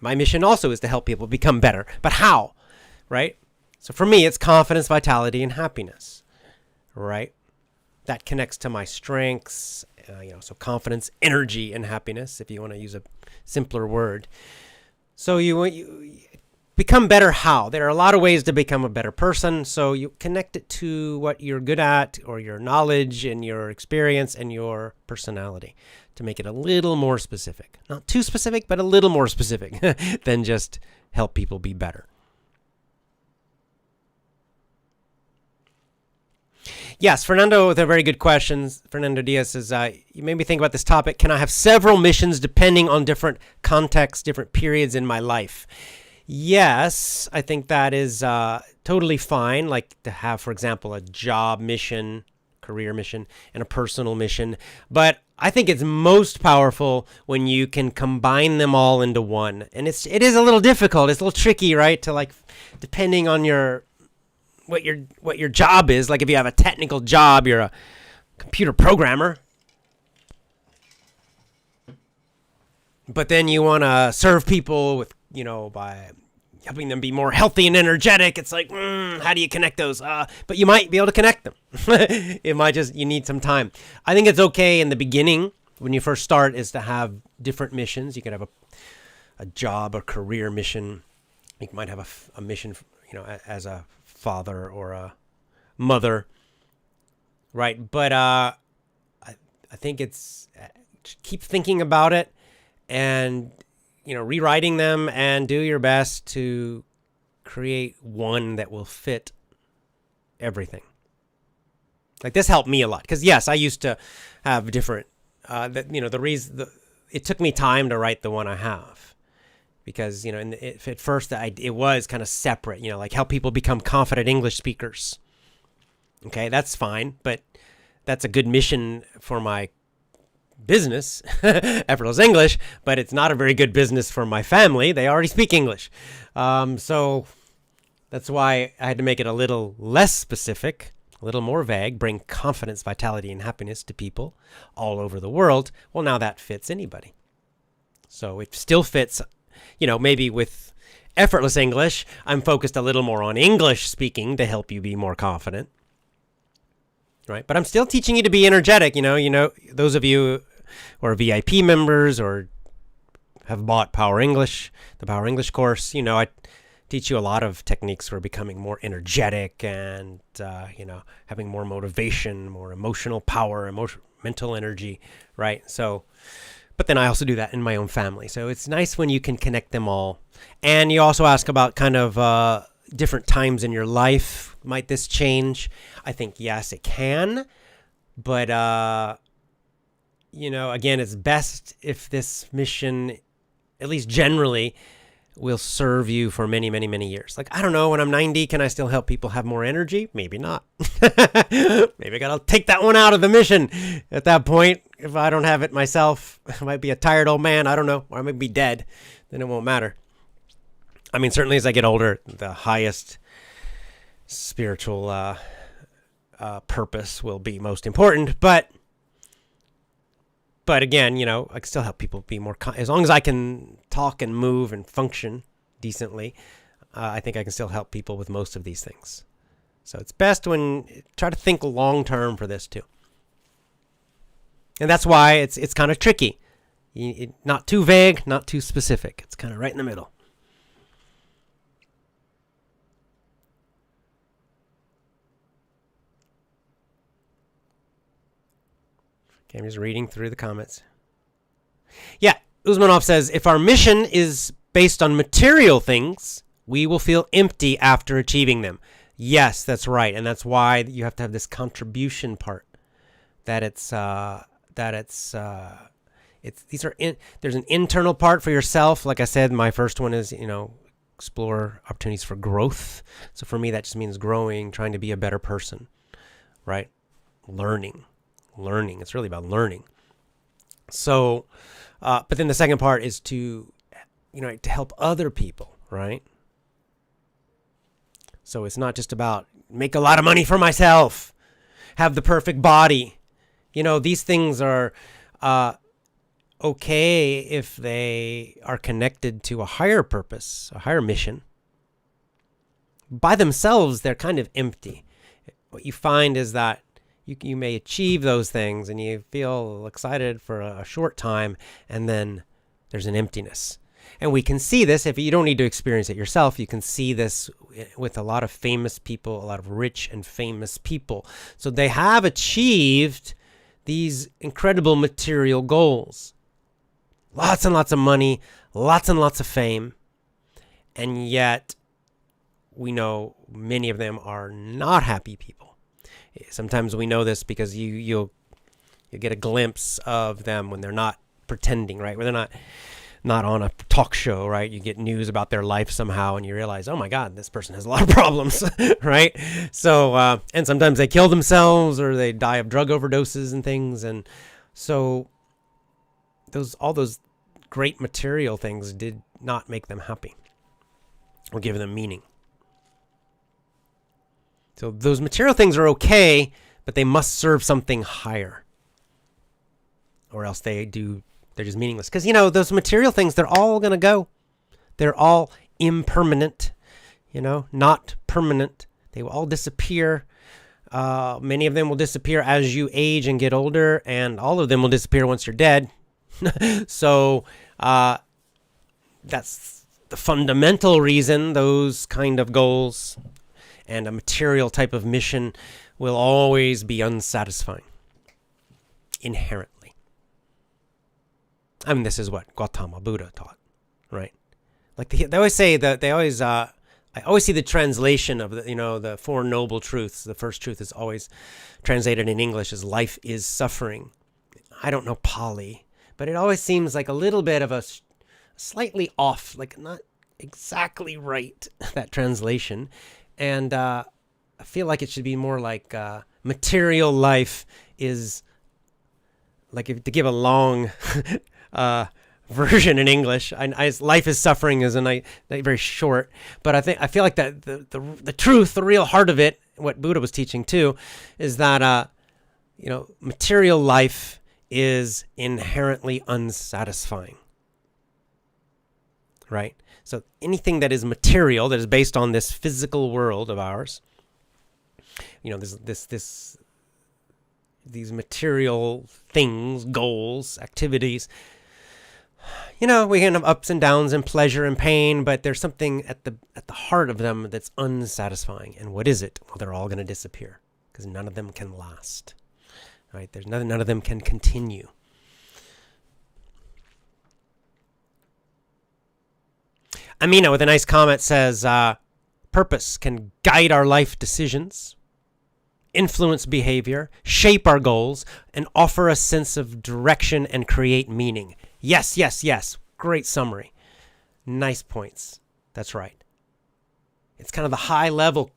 my mission also is to help people become better, but how, right? So for me, it's confidence, vitality, and happiness, right? That connects to my strengths, so confidence, energy, and happiness, if you want to use a simpler word. So you become better how? There are a lot of ways to become a better person, so you connect it to what you're good at, or your knowledge, and your experience, and your personality, to make it a little more specific. Not too specific, but a little more specific than just help people be better. Yes, Fernando with a very good question. Fernando Diaz says, you made me think about this topic. Can I have several missions depending on different contexts, different periods in my life? Yes, I think that is totally fine. Like to have, for example, a job mission, career mission, and a personal mission. But I think it's most powerful when you can combine them all into one. And it is a little difficult. It's a little tricky, right? To like, depending on what your job is. Like if you have a technical job, you're a computer programmer. But then you want to serve people with, by helping them be more healthy and energetic. It's like, how do you connect those? But you might be able to connect them. You need some time. I think it's okay in the beginning when you first start is to have different missions. You could have a job or career mission. You might have a mission, as a father or a mother. Right. But I think it's keep thinking about it and rewriting them and do your best to create one that will fit everything. Like this helped me a lot because yes, I used to have different. It took me time to write the one I have because at first it was kind of separate. Like help people become confident English speakers. Okay, that's fine, but that's a good mission for my business, Effortless English, but it's not a very good business for my family. They already speak English. So that's why I had to make it a little less specific, a little more vague, bring confidence, vitality, and happiness to people all over the world. Well, now that fits anybody. So it still fits, maybe with Effortless English, I'm focused a little more on English speaking to help you be more confident. Right, but I'm still teaching you to be energetic. Those of you who are VIP members or have bought the Power English course. I teach you a lot of techniques for becoming more energetic and having more motivation, more emotional power, mental energy. Right. So, but then I also do that in my own family. So it's nice when you can connect them all. And you also ask about kind of different times in your life. Might this change? I think yes, it can. But, again, it's best if this mission, at least generally, will serve you for many, many, many years. Like, I don't know, when I'm 90, can I still help people have more energy? Maybe not. Maybe I got to take that one out of the mission at that point. If I don't have it myself, I might be a tired old man. I don't know. Or I might be dead. Then it won't matter. I mean, certainly as I get older, the highest spiritual purpose will be most important. But again, I can still help people be more, as long as I can talk and move and function decently, I think I can still help people with most of these things. So it's best try to think long term for this too. And that's why it's kind of tricky. Not too vague, not too specific. It's kind of right in the middle. Okay, I'm just reading through the comments. Yeah, Uzmanov says, if our mission is based on material things, we will feel empty after achieving them. Yes, that's right. And that's why you have to have this contribution part. There's an internal part for yourself. Like I said, my first one is, explore opportunities for growth. So for me, that just means growing, trying to be a better person, right? Learning. It's really about learning. So, but then the second part is to help other people, right? So it's not just about make a lot of money for myself, have the perfect body. These things are okay if they are connected to a higher purpose, a higher mission. By themselves, they're kind of empty. What you find is that you may achieve those things and you feel excited for a short time, and then there's an emptiness. And we can see this, if you don't need to experience it yourself, you can see this with a lot of famous people, a lot of rich and famous people. So they have achieved these incredible material goals. Lots and lots of money, lots and lots of fame. And yet we know many of them are not happy people. Sometimes we know this because you'll get a glimpse of them when they're not pretending, right? Where they're not not on a talk show, right? You get news about their life somehow and you realize, oh my God, this person has a lot of problems, right? So, and sometimes they kill themselves or they die of drug overdoses and things. And so all those great material things did not make them happy or give them meaning. So those material things are okay, but they must serve something higher, or else they're just meaningless. Because, those material things, they're all going to go. They're all impermanent, not permanent. They will all disappear. Many of them will disappear as you age and get older, and all of them will disappear once you're dead. So that's the fundamental reason those kind of goals and a material type of mission will always be unsatisfying, inherently. I mean, this is what Gautama Buddha taught, right? Like they always say that I always see the translation of the Four Noble Truths. The first truth is always translated in English as life is suffering. I don't know Pali, but it always seems like a little bit of a slightly off, like not exactly right, that translation. And I feel like it should be more like material life is, like, to give a long version in English. Life is suffering is very short, but I feel like that the truth, the real heart of it, what Buddha was teaching too, is that material life is inherently unsatisfying, right? So anything that is material, that is based on this physical world of ours, these material things, goals, activities, we can have ups and downs and pleasure and pain, but there's something at the heart of them that's unsatisfying. And what is it? Well, they're all going to disappear because none of them can last, right? None of them can continue. Amina with a nice comment says, purpose can guide our life decisions, influence behavior, shape our goals, and offer a sense of direction and create meaning. Yes, yes, yes. Great summary. Nice points. That's right. It's kind of the high level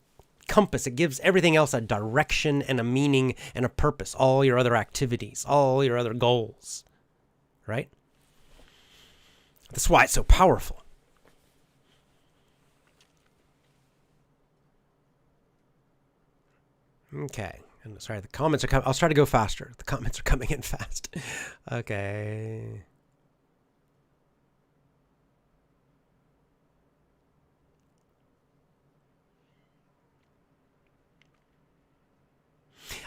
compass. It gives everything else a direction and a meaning and a purpose. All your other activities, all your other goals, right? That's why it's so powerful. Okay. I'm sorry, the comments are coming. I'll try to go faster. The comments are coming in fast. Okay.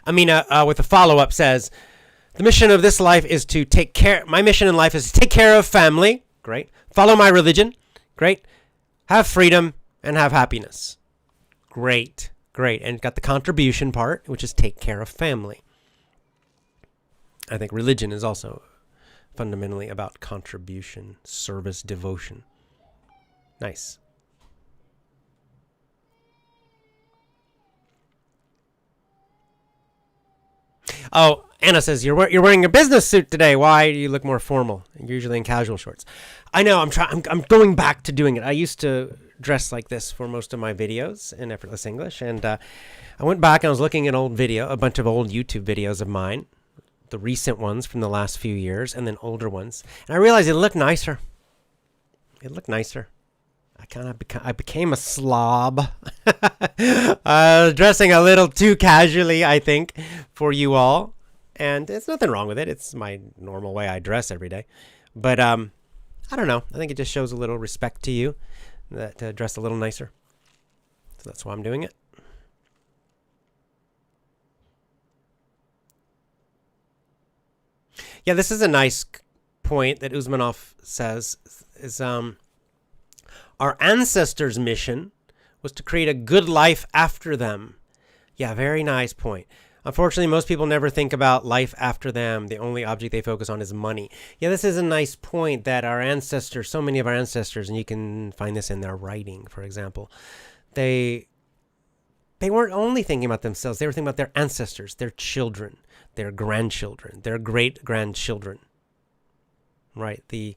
Amina, with a follow-up, says, the mission of this life is to take care. My mission in life is to take care of family. Great. Follow my religion. Great. Have freedom and have happiness. Great. Great. And got the contribution part, which is take care of family. I think religion is also fundamentally about contribution, service, devotion. Nice. Oh, Anna says, you're wearing a business suit today. Why do you look more formal? Usually in casual shorts. I know, I'm going back to doing it. I used to dress like this for most of my videos in Effortless English. And I went back and I was looking at a bunch of old YouTube videos of mine, the recent ones from the last few years, and then older ones. And I realized it looked nicer. I became a slob. Dressing a little too casually, I think, for you all. And there's nothing wrong with it. It's my normal way I dress every day. But I don't know. I think it just shows a little respect to you that dress a little nicer. So that's why I'm doing it. Yeah, this is a nice point that Usmanov says is our ancestors' mission was to create a good life after them. Yeah, very nice point. Unfortunately, most people never think about life after them. The only object they focus on is money. Yeah, this is a nice point that our ancestors, so many of our ancestors, and you can find this in their writing, for example, they weren't only thinking about themselves. They were thinking about their ancestors, their children, their grandchildren, their great-grandchildren, right? The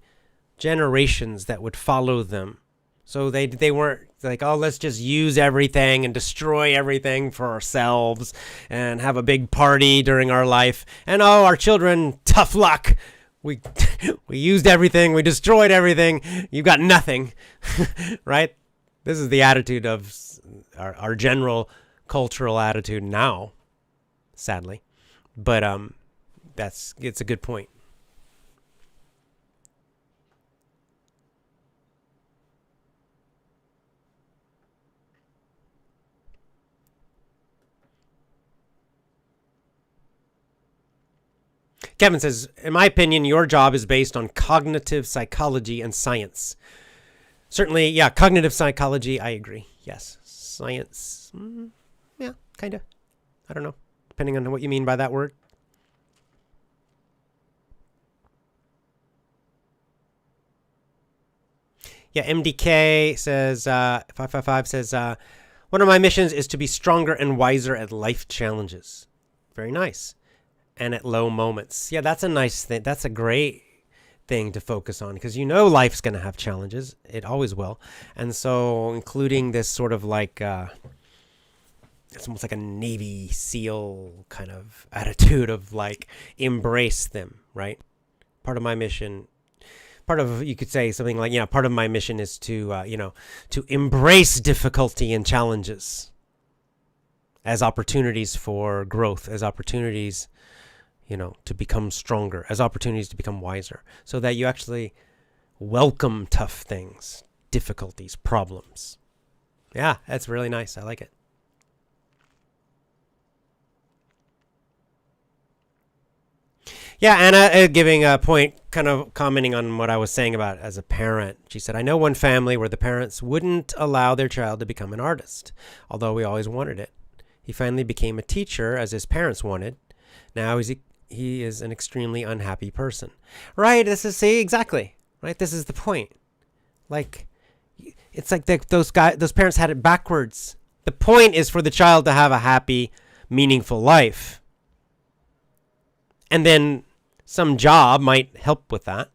generations that would follow them. So they weren't like, oh, let's just use everything and destroy everything for ourselves and have a big party during our life. And oh, our children, tough luck. We used everything. We destroyed everything. You got nothing, right? This is the attitude of our general cultural attitude now, sadly. But it's a good point. Kevin says, in my opinion, your job is based on cognitive psychology and science. Certainly, yeah, cognitive psychology, I agree. Yes. Science, yeah, kind of. I don't know, depending on what you mean by that word. Yeah, MDK says, 555 says, one of my missions is to be stronger and wiser at life challenges. Very nice. And at low moments. Yeah, that's a nice thing. That's a great thing to focus on because life's going to have challenges. It always will. And so including this sort of like, it's almost like a Navy SEAL kind of attitude of like embrace them, right? Part of my mission, you could say something like, part of my mission is to, to embrace difficulty and challenges as opportunities for growth, as opportunities to become stronger, as opportunities to become wiser, so that you actually welcome tough things, difficulties, problems. Yeah, that's really nice. I like it. Yeah, Anna giving a point, kind of commenting on what I was saying about as a parent. She said, I know one family where the parents wouldn't allow their child to become an artist, although we always wanted it. He finally became a teacher as his parents wanted. Now he is an extremely unhappy person. Right, exactly. Right, this is the point. Like, it's like those parents had it backwards. The point is for the child to have a happy, meaningful life. And then some job might help with that.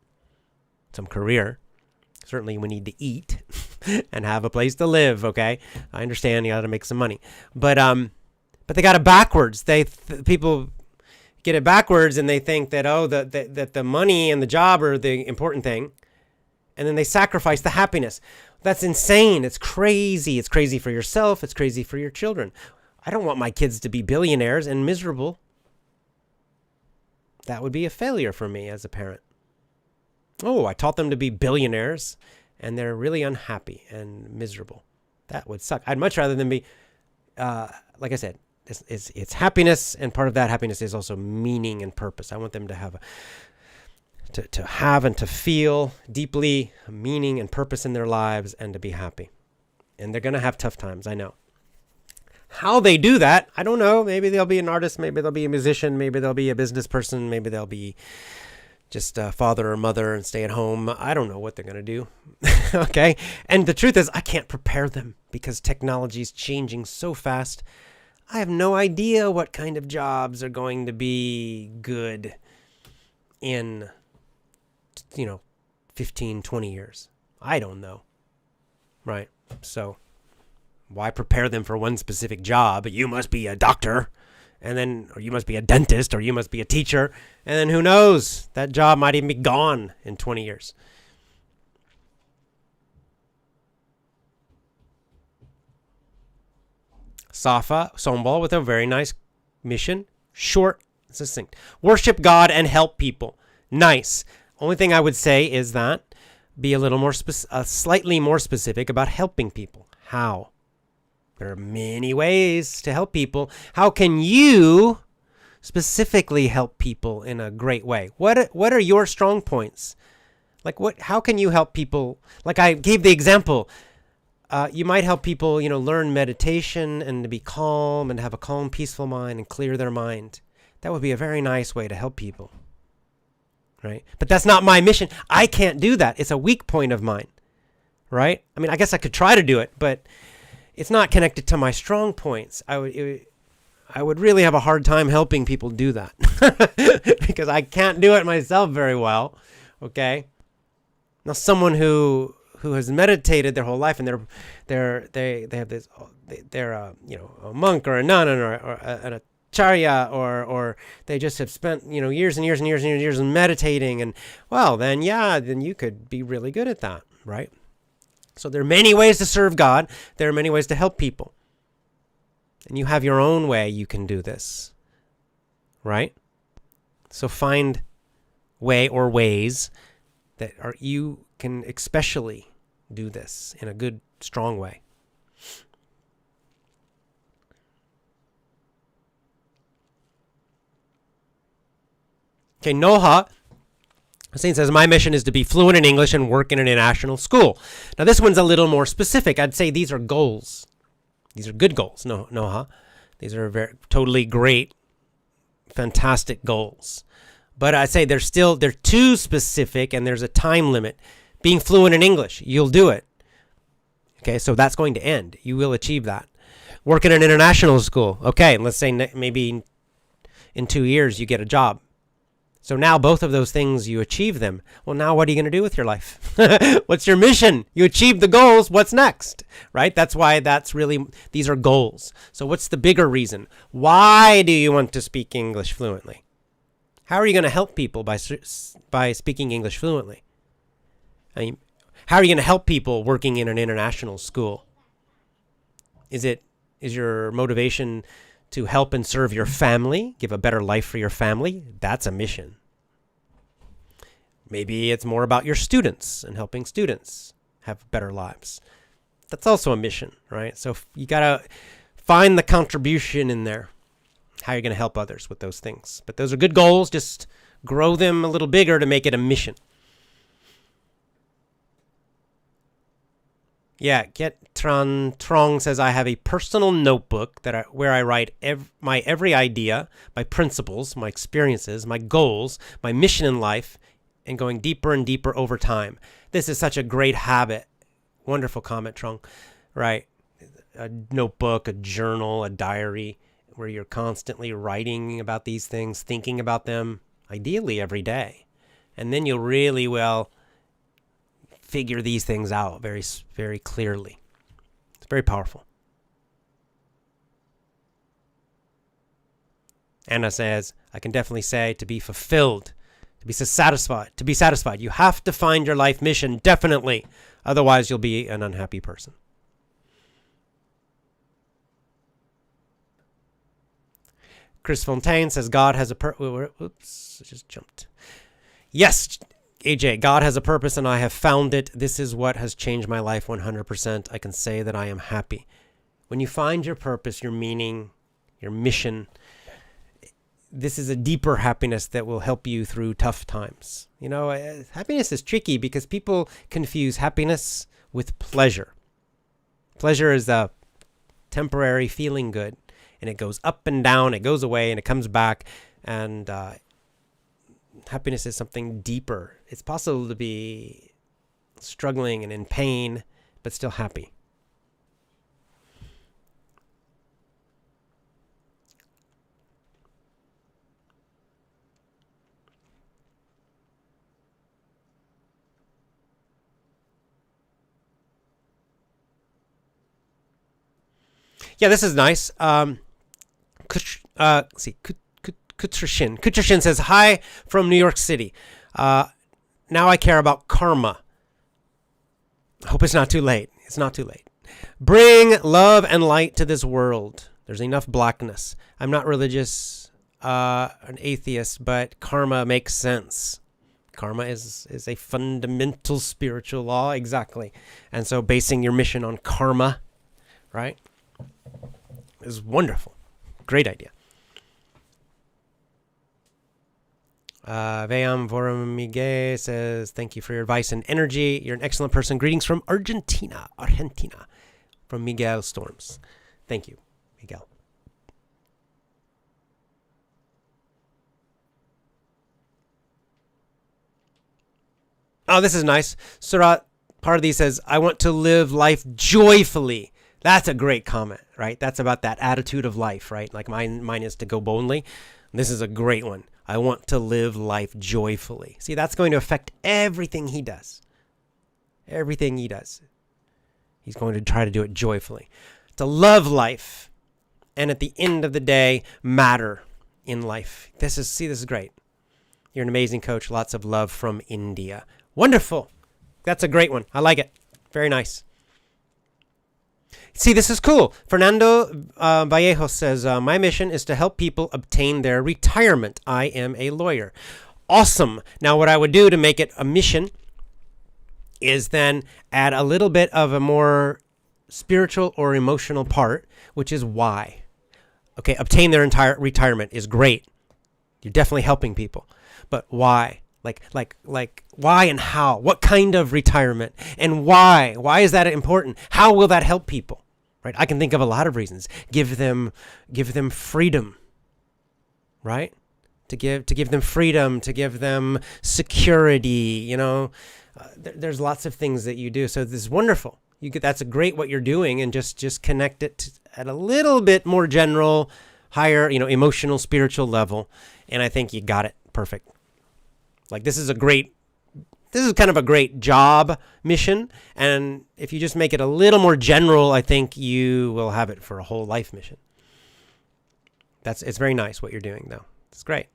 Some career. Certainly we need to eat and have a place to live, okay? I understand you got to make some money. But they got it backwards. People get it backwards and they think that that the money and the job are the important thing, and then they sacrifice the happiness. That's insane. It's crazy. It's crazy for yourself. It's crazy for your children. I don't want my kids to be billionaires and miserable. That would be a failure for me as a parent. Oh, I taught them to be billionaires and they're really unhappy and miserable. That would suck. I'd much rather than be, like I said, it's happiness, and part of that happiness is also meaning and purpose. I want them to have to have and to feel deeply meaning and purpose in their lives and to be happy. And they're going to have tough times, I know. How they do that, I don't know. Maybe they'll be an artist, maybe they'll be a musician, maybe they'll be a business person, maybe they'll be just a father or mother and stay at home. I don't know what they're going to do. Okay? And the truth is, I can't prepare them because technology is changing so fast. I have no idea what kind of jobs are going to be good in, 15, 20 years. I don't know. Right? So why prepare them for one specific job? You must be a doctor, or you must be a dentist, or you must be a teacher. And then who knows? That job might even be gone in 20 years. Safa Sombal with a very nice mission. Short, succinct. Worship God and help people. Nice. Only thing I would say is that be a little more slightly more specific about helping people. How? There are many ways to help people. How can you specifically help people in a great way? What are your strong points? Like how can you help people? Like I gave the example. You might help people, learn meditation and to be calm and have a calm, peaceful mind and clear their mind. That would be a very nice way to help people, right? But that's not my mission. I can't do that. It's a weak point of mine, right? I mean, I guess I could try to do it, but it's not connected to my strong points. I would really have a hard time helping people do that because I can't do it myself very well, okay? Now, someone who has meditated their whole life and they have this, they're a monk or a nun or an acharya or they just have spent years and years and years and years meditating, and well, then you could be really good at that, right? So there are many ways to serve God. There are many ways to help people, and you have your own way you can do this, right? So find way or ways that you can especially do this in a good, strong way. Okay, Noha says, my mission is to be fluent in English and work in an international school. Now, this one's a little more specific. I'd say these are goals. These are good goals, Noha. These are totally great, fantastic goals. But I'd say they're too specific, and there's a time limit. Being fluent in English, you'll do it. Okay, so that's going to end. You will achieve that. Work in an international school. Okay, let's say maybe in 2 years you get a job. So now both of those things, you achieve them. Well, now what are you going to do with your life? What's your mission? You achieved the goals. What's next? Right? That's why these are goals. So what's the bigger reason? Why do you want to speak English fluently? How are you going to help people by speaking English fluently? I mean, how are you going to help people working in an international school? Is your motivation to help and serve your family, give a better life for your family? That's a mission. Maybe it's more about your students and helping students have better lives. That's also a mission, right? So you got to find the contribution in there, how you're going to help others with those things. But those are good goals. Just grow them a little bigger to make it a mission. Yeah, Get Trong says, I have a personal notebook where I write my every idea, my principles, my experiences, my goals, my mission in life, and going deeper and deeper over time. This is such a great habit. Wonderful comment, Trong. Right. A notebook, a journal, a diary, where you're constantly writing about these things, thinking about them, ideally every day. And then you'll really well figure these things out very, very clearly. It's very powerful. Anna says, I can definitely say to be fulfilled, to be satisfied. You have to find your life mission, definitely. Otherwise, you'll be an unhappy person. Chris Fontaine says, God has a Oops, I just jumped. Yes, AJ, God has a purpose and I have found it. This is what has changed my life 100%. I can say that I am happy. When you find your purpose, your meaning, your mission, this is a deeper happiness that will help you through tough times. Happiness is tricky because people confuse happiness with pleasure. Pleasure is a temporary feeling good, and it goes up and down, it goes away, and it comes back, and happiness is something deeper. It's possible to be struggling and in pain, but still happy. Yeah, this is nice. Kutrishin says, hi from New York City. Now I care about karma. I hope it's not too late. It's not too late. Bring love and light to this world. There's enough blackness. I'm not religious, an atheist, but karma makes sense. Karma is a fundamental spiritual law, exactly. And so basing your mission on karma, right, is wonderful. Great idea. Vayam Voromige says, thank you for your advice and energy. You're an excellent person. Greetings from Argentina. From Miguel Storms. Thank you, Miguel. Oh, this is nice. Surat Parthi says, I want to live life joyfully. That's a great comment, right? That's about that attitude of life, right? Like mine is to go boldly. This is a great one. I want to live life joyfully. See, that's going to affect everything he does. Everything he does, he's going to try to do it joyfully. To love life, and at the end of the day, matter in life. This is great. You're an amazing coach. Lots of love from India. Wonderful. That's a great one. I like it. Very nice. See, this is cool. Fernando Vallejo says, my mission is to help people obtain their retirement. I am a lawyer. Awesome. Now, what I would do to make it a mission is then add a little bit of a more spiritual or emotional part, which is why. Okay, obtain their entire retirement is great. You're definitely helping people. But why? Like why and how? What kind of retirement? And why? Why is that important? How will that help people? Right? I can think of a lot of reasons. Give them freedom. Right? To give them freedom, to give them security, there's lots of things that you do. So this is wonderful. That's a great what you're doing, and just connect it at a little bit more general, higher, emotional, spiritual level. And I think you got it perfect. Like this is kind of a great job mission. And if you just make it a little more general, I think you will have it for a whole life mission. It's very nice what you're doing though. It's great.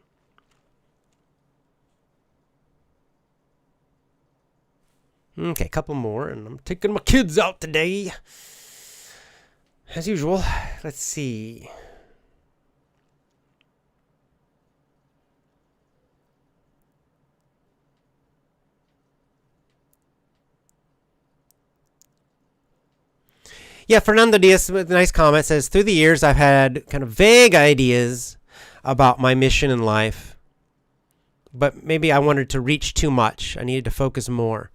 Okay, a couple more, and I'm taking my kids out today. As usual. Let's see. Yeah, Fernando Diaz with a nice comment says, through the years, I've had kind of vague ideas about my mission in life, but maybe I wanted to reach too much. I needed to focus more.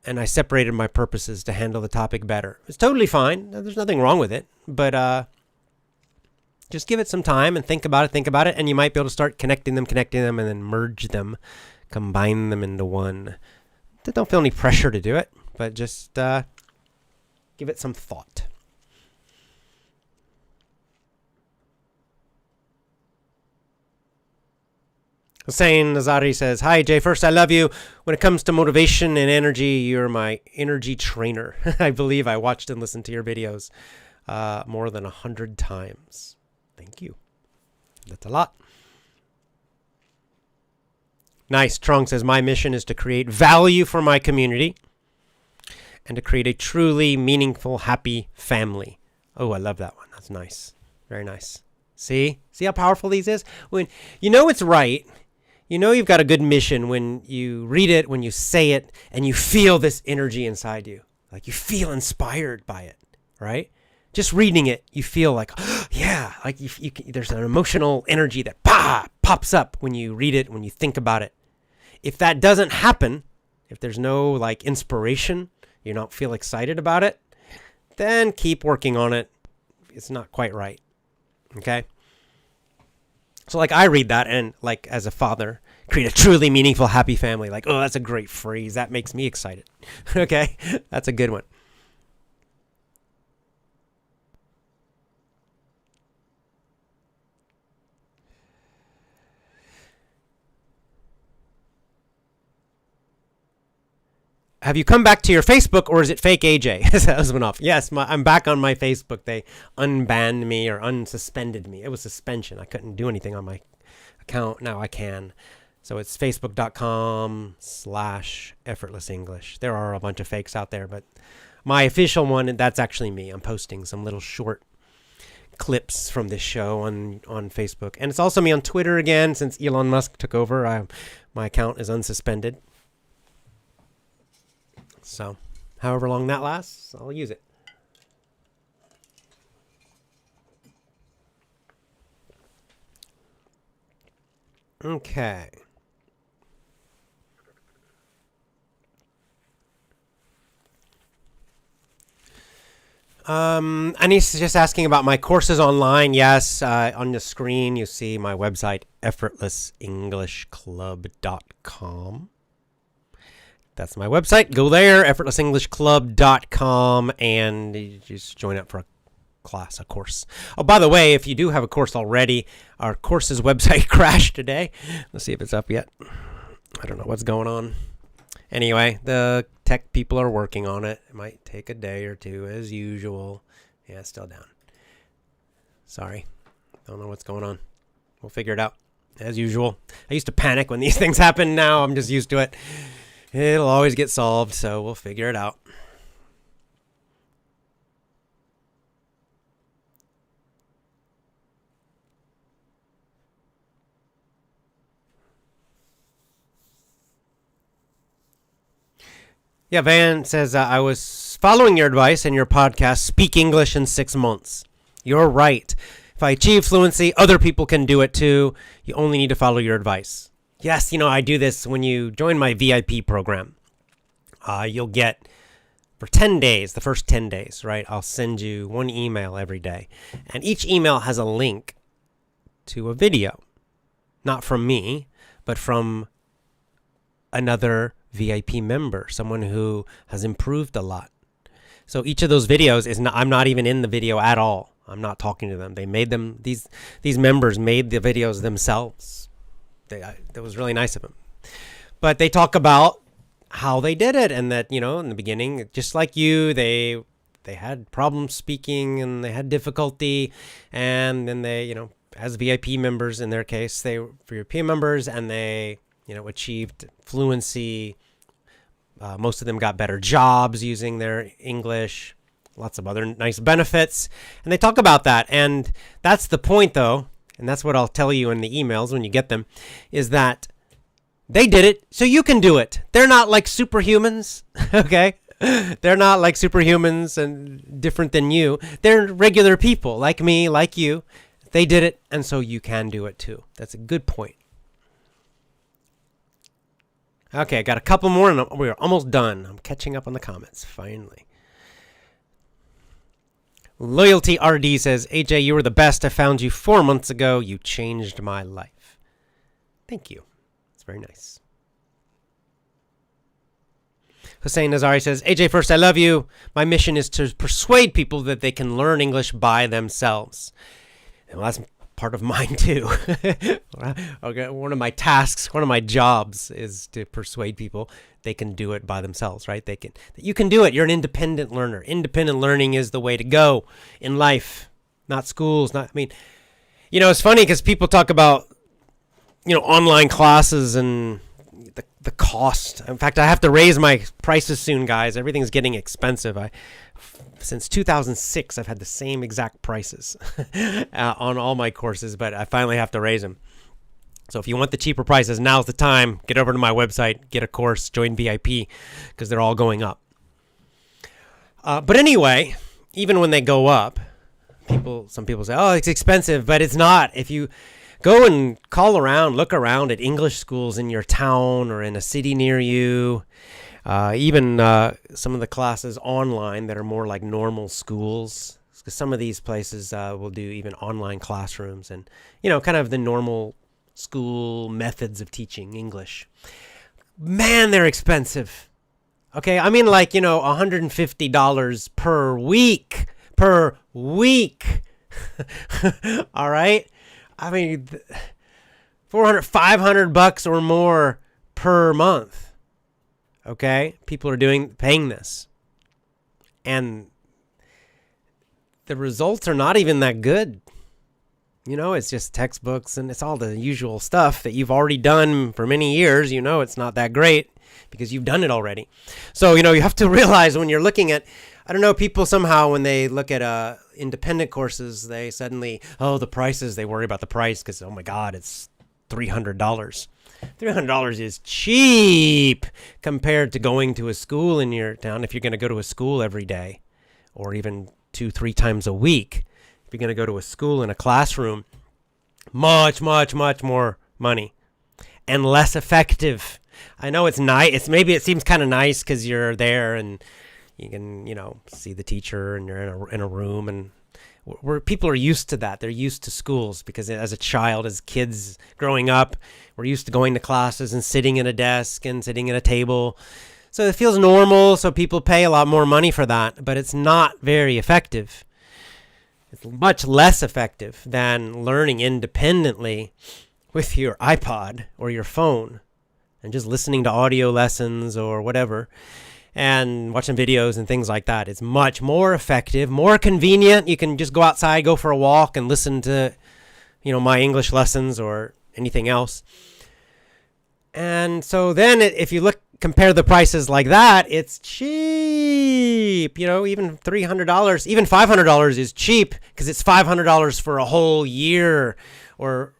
And I separated my purposes to handle the topic better. It's totally fine. There's nothing wrong with it, but just give it some time and think about it, and you might be able to start connecting them, and then merge them, combine them into one. Don't feel any pressure to do it, but just give it some thought. Hussein Nazari says, hi, Jay. First, I love you. When it comes to motivation and energy, you're my energy trainer. I believe I watched and listened to your videos more than 100 times. Thank you. That's a lot. Nice. Trong says, my mission is to create value for my community and to create a truly meaningful, happy family. Oh, I love that one. That's nice. Very nice. See how powerful these is? When it's right. You've got a good mission when you read it, when you say it, and you feel this energy inside you. Like you feel inspired by it, right? Just reading it, you feel like, oh, yeah, like there's an emotional energy that pops up when you read it, when you think about it. If that doesn't happen, if there's no inspiration, you don't feel excited about it, then keep working on it. It's not quite right. Okay? So I read that and as a father, create a truly meaningful, happy family. Oh, that's a great phrase. That makes me excited. Okay? That's a good one. Have you come back to your Facebook, or is it fake AJ? That was one off. Yes, I'm back on my Facebook. They unbanned me or unsuspended me. It was suspension. I couldn't do anything on my account. Now I can. So it's facebook.com/effortless English. There are a bunch of fakes out there, but my official one, that's actually me. I'm posting some little short clips from this show on Facebook. And it's also me on Twitter again. Since Elon Musk took over, my account is unsuspended. So, however long that lasts, I'll use it. Okay. Anis is just asking about my courses online. Yes, on the screen you see my website, effortlessenglishclub.com. That's my website. Go there, effortlessenglishclub.com, and you just join up for a class, a course. Oh, by the way, if you do have a course already, our course's website crashed today. Let's see if it's up yet. I don't know what's going on. Anyway, the tech people are working on it. It might take a day or two as usual. Yeah, it's still down. Sorry. Don't know what's going on. We'll figure it out as usual. I used to panic when these things happen. Now I'm just used to it. It'll always get solved, so we'll figure it out. Yeah, Van says, I was following your advice and your podcast, Speak English in 6 months. You're right. If I achieve fluency, other people can do it too. You only need to follow your advice. Yes, I do this when you join my VIP program. You'll get, for 10 days, the first 10 days, right? I'll send you one email every day. And each email has a link to a video. Not from me, but from another VIP member, someone who has improved a lot. So each of those videos I'm not even in the video at all. I'm not talking to them. They made them, these members made the videos themselves. That was really nice of them. But they talk about how they did it, and that, in the beginning, just like you, they had problems speaking and they had difficulty, and then they, as VIP members in their case, they were VIP members, and they, achieved fluency. Most of them got better jobs using their English, lots of other nice benefits. And they talk about that. And that's the point, though, and that's what I'll tell you in the emails when you get them, is that they did it, so you can do it. They're not like superhumans, okay? They're not like superhumans and different than you. They're regular people like me, like you. They did it, and so you can do it too. That's a good point. Okay, I got a couple more, and we're almost done. I'm catching up on the comments, finally. Loyalty RD says, AJ, you were the best. I found you 4 months ago. You changed my life. Thank you. It's very nice. Hussein Nazari says, AJ, first, I love you. My mission is to persuade people that they can learn English by themselves. And well, that's part of mine too. Okay, one of my tasks, one of my jobs is to persuade people they can do it by themselves, right? You can do it. You're an independent learner. Independent learning is the way to go in life, not schools. It's funny because people talk about, online classes and the cost. In fact, I have to raise my prices soon, guys. Everything's getting expensive. Since 2006, I've had the same exact prices on all my courses, but I finally have to raise them. So if you want the cheaper prices, now's the time. Get over to my website, get a course, join VIP, because they're all going up. But anyway, even when they go up, some people say, oh, it's expensive, but it's not. If you go and call around, look around at English schools in your town or in a city near you, even some of the classes online that are more like normal schools, because some of these places will do even online classrooms and, kind of the normal school methods of teaching English. Man, they're expensive. Okay, I mean like, $150 per week. All right? I mean, $400, $500 or more per month. Okay? People are paying this. And the results are not even that good. It's just textbooks and it's all the usual stuff that you've already done for many years. It's not that great because you've done it already. So, you have to realize when you're looking at, people somehow when they look at independent courses, they suddenly, the prices, they worry about the price because, oh my God, it's $300. $300 is cheap compared to going to a school in your town. If you're going to go to a school every day or even 2-3 times a week, if you're going to go to a school in a classroom, much, much, much more money and less effective. I know it's nice. Maybe it seems kind of nice because you're there and you can, see the teacher and you're in a room, and where people are used to that. They're used to schools because as a child, as kids growing up, we're used to going to classes and sitting at a desk and sitting at a table. So it feels normal. So people pay a lot more money for that, but it's not very effective. It's much less effective than learning independently with your iPod or your phone and just listening to audio lessons or whatever. and watching videos and things like that. It's much more effective, more convenient. You can just go outside, go for a walk, and listen to, my English lessons or anything else. And so then if you compare the prices like that, it's cheap. Even $300, even $500 is cheap because it's $500 for a whole year or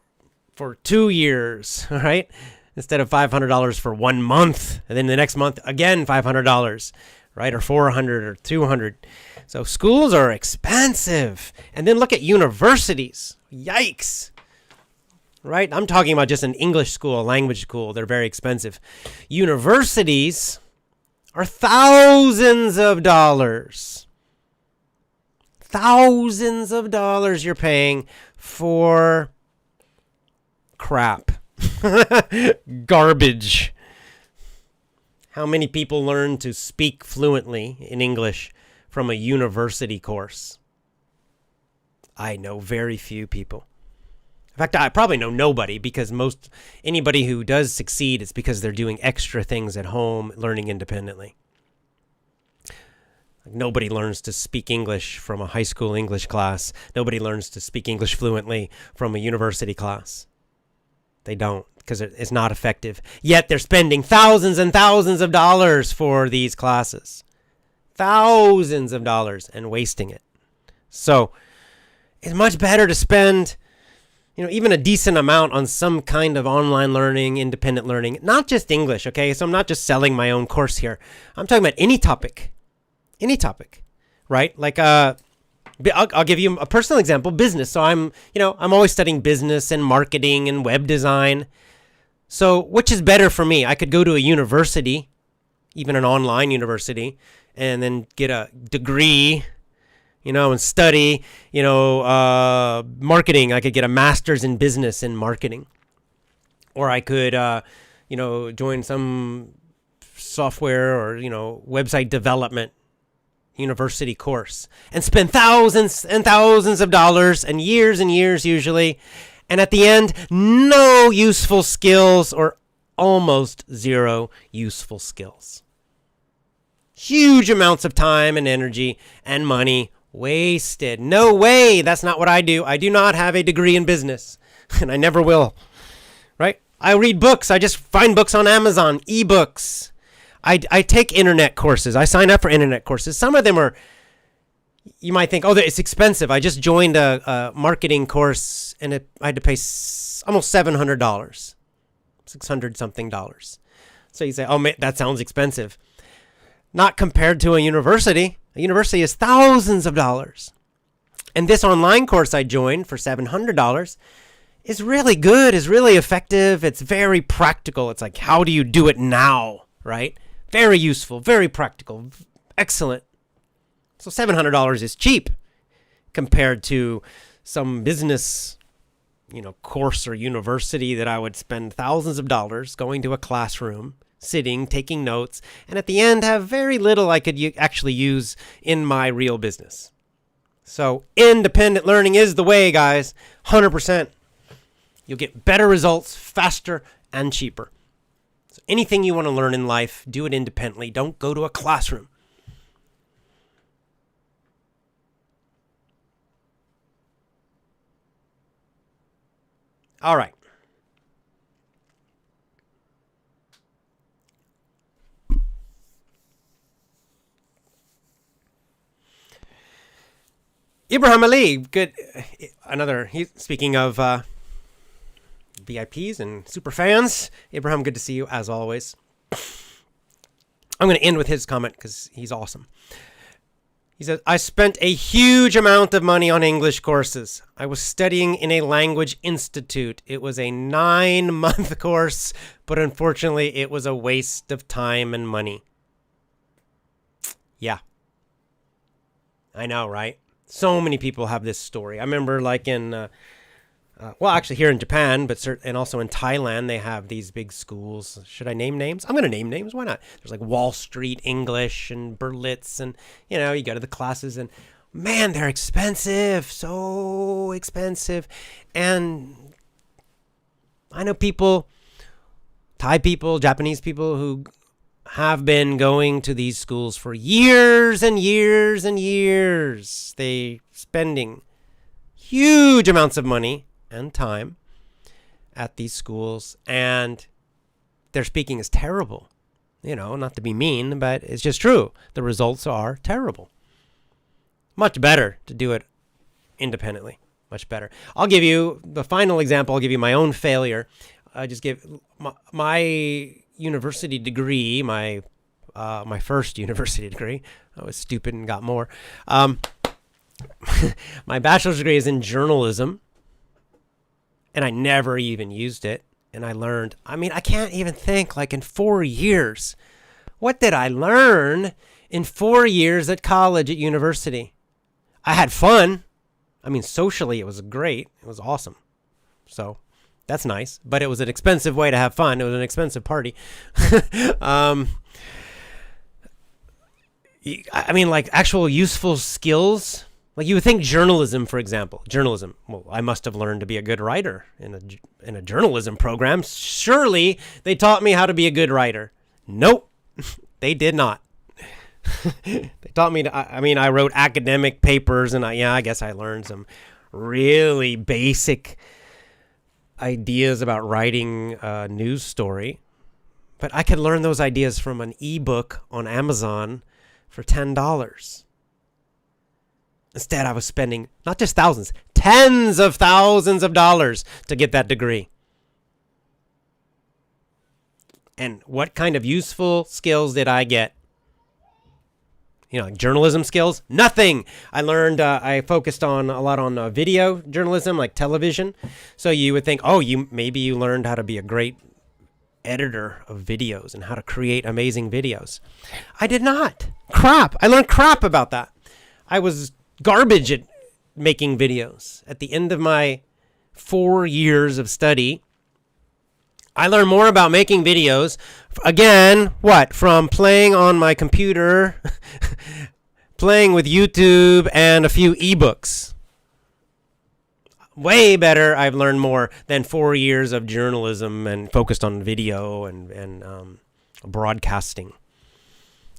for 2 years, all right? Instead of $500 for 1 month, and then the next month again $500, right? Or $400 or $200. So schools are expensive. And then look at universities. Yikes. Right? I'm talking about just an English school, a language school. They're very expensive. Universities are thousands of dollars. Thousands of dollars you're paying for crap. Garbage. How many people learn to speak fluently in English from a university course? I know very few people. In fact, I probably know nobody, because anybody who does succeed is because they're doing extra things at home, learning independently. Nobody learns to speak English from a high school English class. Nobody learns to speak English fluently from a university class. They don't, because it's not effective. Yet they're spending thousands and thousands of dollars for these classes. Thousands of dollars, and wasting it. So it's much better to spend even a decent amount on some kind of online learning, independent learning, not just English, okay? So I'm not just selling my own course here. I'm talking about any topic, right? Like, I'll give you a personal example, business. So I'm always studying business and marketing and web design. So which is better for me? I could go to a university, even an online university, and then get a degree, and study, marketing. I could get a master's in business and marketing. Or I could, join some software or, website development university course and spend thousands and thousands of dollars and years usually. And at the end, no useful skills or almost zero useful skills. Huge amounts of time and energy and money wasted. No way. That's not what I do. I do not have a degree in business, and I never will. Right? I read books. I just find books on Amazon, ebooks. I take internet courses. I sign up for internet courses. Some of them are, you might think, it's expensive. I just joined a marketing course, and I had to pay almost $700, $600 something dollars. So you say, man, that sounds expensive. Not compared to a university. A university is thousands of dollars. And this online course I joined for $700 is really good, is really effective. It's very practical. It's like, how do you do it now, right? Very useful, very practical, excellent. So $700 is cheap compared to some business, course or university that I would spend thousands of dollars going to a classroom, sitting, taking notes, and at the end have very little I could actually use in my real business. So independent learning is the way, guys. 100%. You'll get better results faster and cheaper. So anything you want to learn in life, do it independently. Don't go to a classroom. All right. Ibrahim Ali, good. Speaking of VIPs and super fans, Ibrahim, good to see you as always. I'm going to end with his comment because he's awesome. He says, I spent a huge amount of money on English courses. I was studying in a language institute. It was a 9-month course, but unfortunately it was a waste of time and money. Yeah. I know, right? So many people have this story. I remember like in, actually here in Japan, and also in Thailand, they have these big schools. Should I name names? I'm going to name names. Why not? There's like Wall Street English and Berlitz, and, you go to the classes, and man, they're expensive. So expensive. And I know people, Thai people, Japanese people who have been going to these schools for years and years and years. They spending huge amounts of money and time at these schools, and their speaking is terrible. Not to be mean, but it's just true. The results are terrible. Much better to do it independently. Much better. I'll give you the final example. I'll give you my own failure. I just give my university degree, my first university degree. I was stupid and got more. My bachelor's degree is in journalism, and I never even used it. And I learned, I can't even think, like in 4 years. What did I learn in 4 years at college, at university? I had fun. Socially, it was great. It was awesome. So that's nice. But it was an expensive way to have fun. It was an expensive party. Like actual useful skills. Like you would think journalism, for example. Journalism. Well, I must have learned to be a good writer in a journalism program. Surely they taught me how to be a good writer. Nope, they did not. They taught me to. I wrote academic papers, and I guess I learned some really basic ideas about writing a news story. But I could learn those ideas from an ebook on Amazon for $10. Instead, I was spending not just thousands, tens of thousands of dollars to get that degree. And what kind of useful skills did I get? Like journalism skills? Nothing. I learned, I focused a lot on video journalism, like television. So you would think, maybe you learned how to be a great editor of videos and how to create amazing videos. I did not. Crap. I learned crap about that. I was garbage at making videos. At the end of my 4 years of study, I learned more about making videos. Again, from playing on my computer, playing with YouTube, and a few ebooks. Way better. I've learned more than 4 years of journalism and focused on video and broadcasting.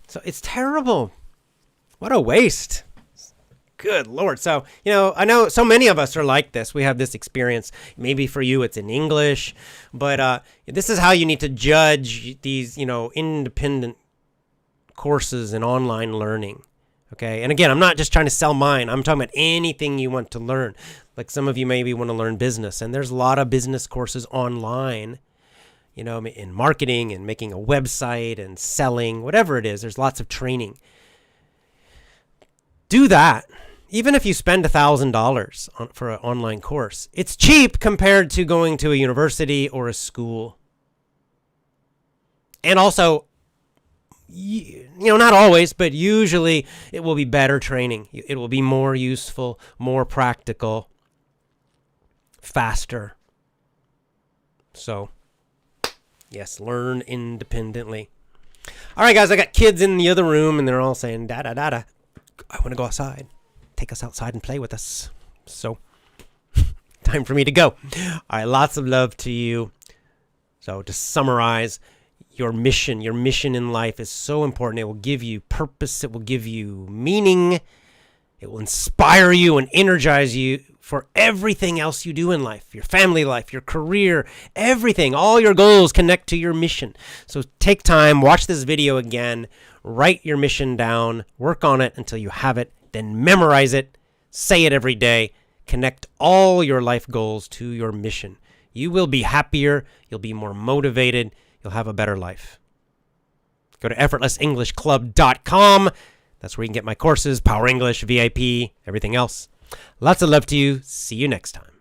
So it's terrible. What a waste. Good Lord. So, I know so many of us are like this. We have this experience. Maybe for you it's in English, but this is how you need to judge these, independent courses and online learning. Okay. And again, I'm not just trying to sell mine. I'm talking about anything you want to learn. Like some of you maybe want to learn business, and there's a lot of business courses online, in marketing and making a website and selling, whatever it is. There's lots of training. Do that. Even if you spend $1,000 for an online course, it's cheap compared to going to a university or a school. And also, not always, but usually it will be better training. It will be more useful, more practical, faster. So, yes, learn independently. All right, guys, I got kids in the other room, and they're all saying, da, da, da, da. I want to go outside. Take us outside and play with us. So, time for me to go. All right, lots of love to you. So, to summarize, your mission in life is so important. It will give you purpose. It will give you meaning. It will inspire you and energize you for everything else you do in life, your family life, your career, everything. All your goals connect to your mission. So take time, watch this video again, write your mission down, work on it until you have it, then memorize it, say it every day, connect all your life goals to your mission. You will be happier, you'll be more motivated, you'll have a better life. Go to effortlessenglishclub.com. That's where you can get my courses, Power English, VIP, everything else. Lots of love to you. See you next time.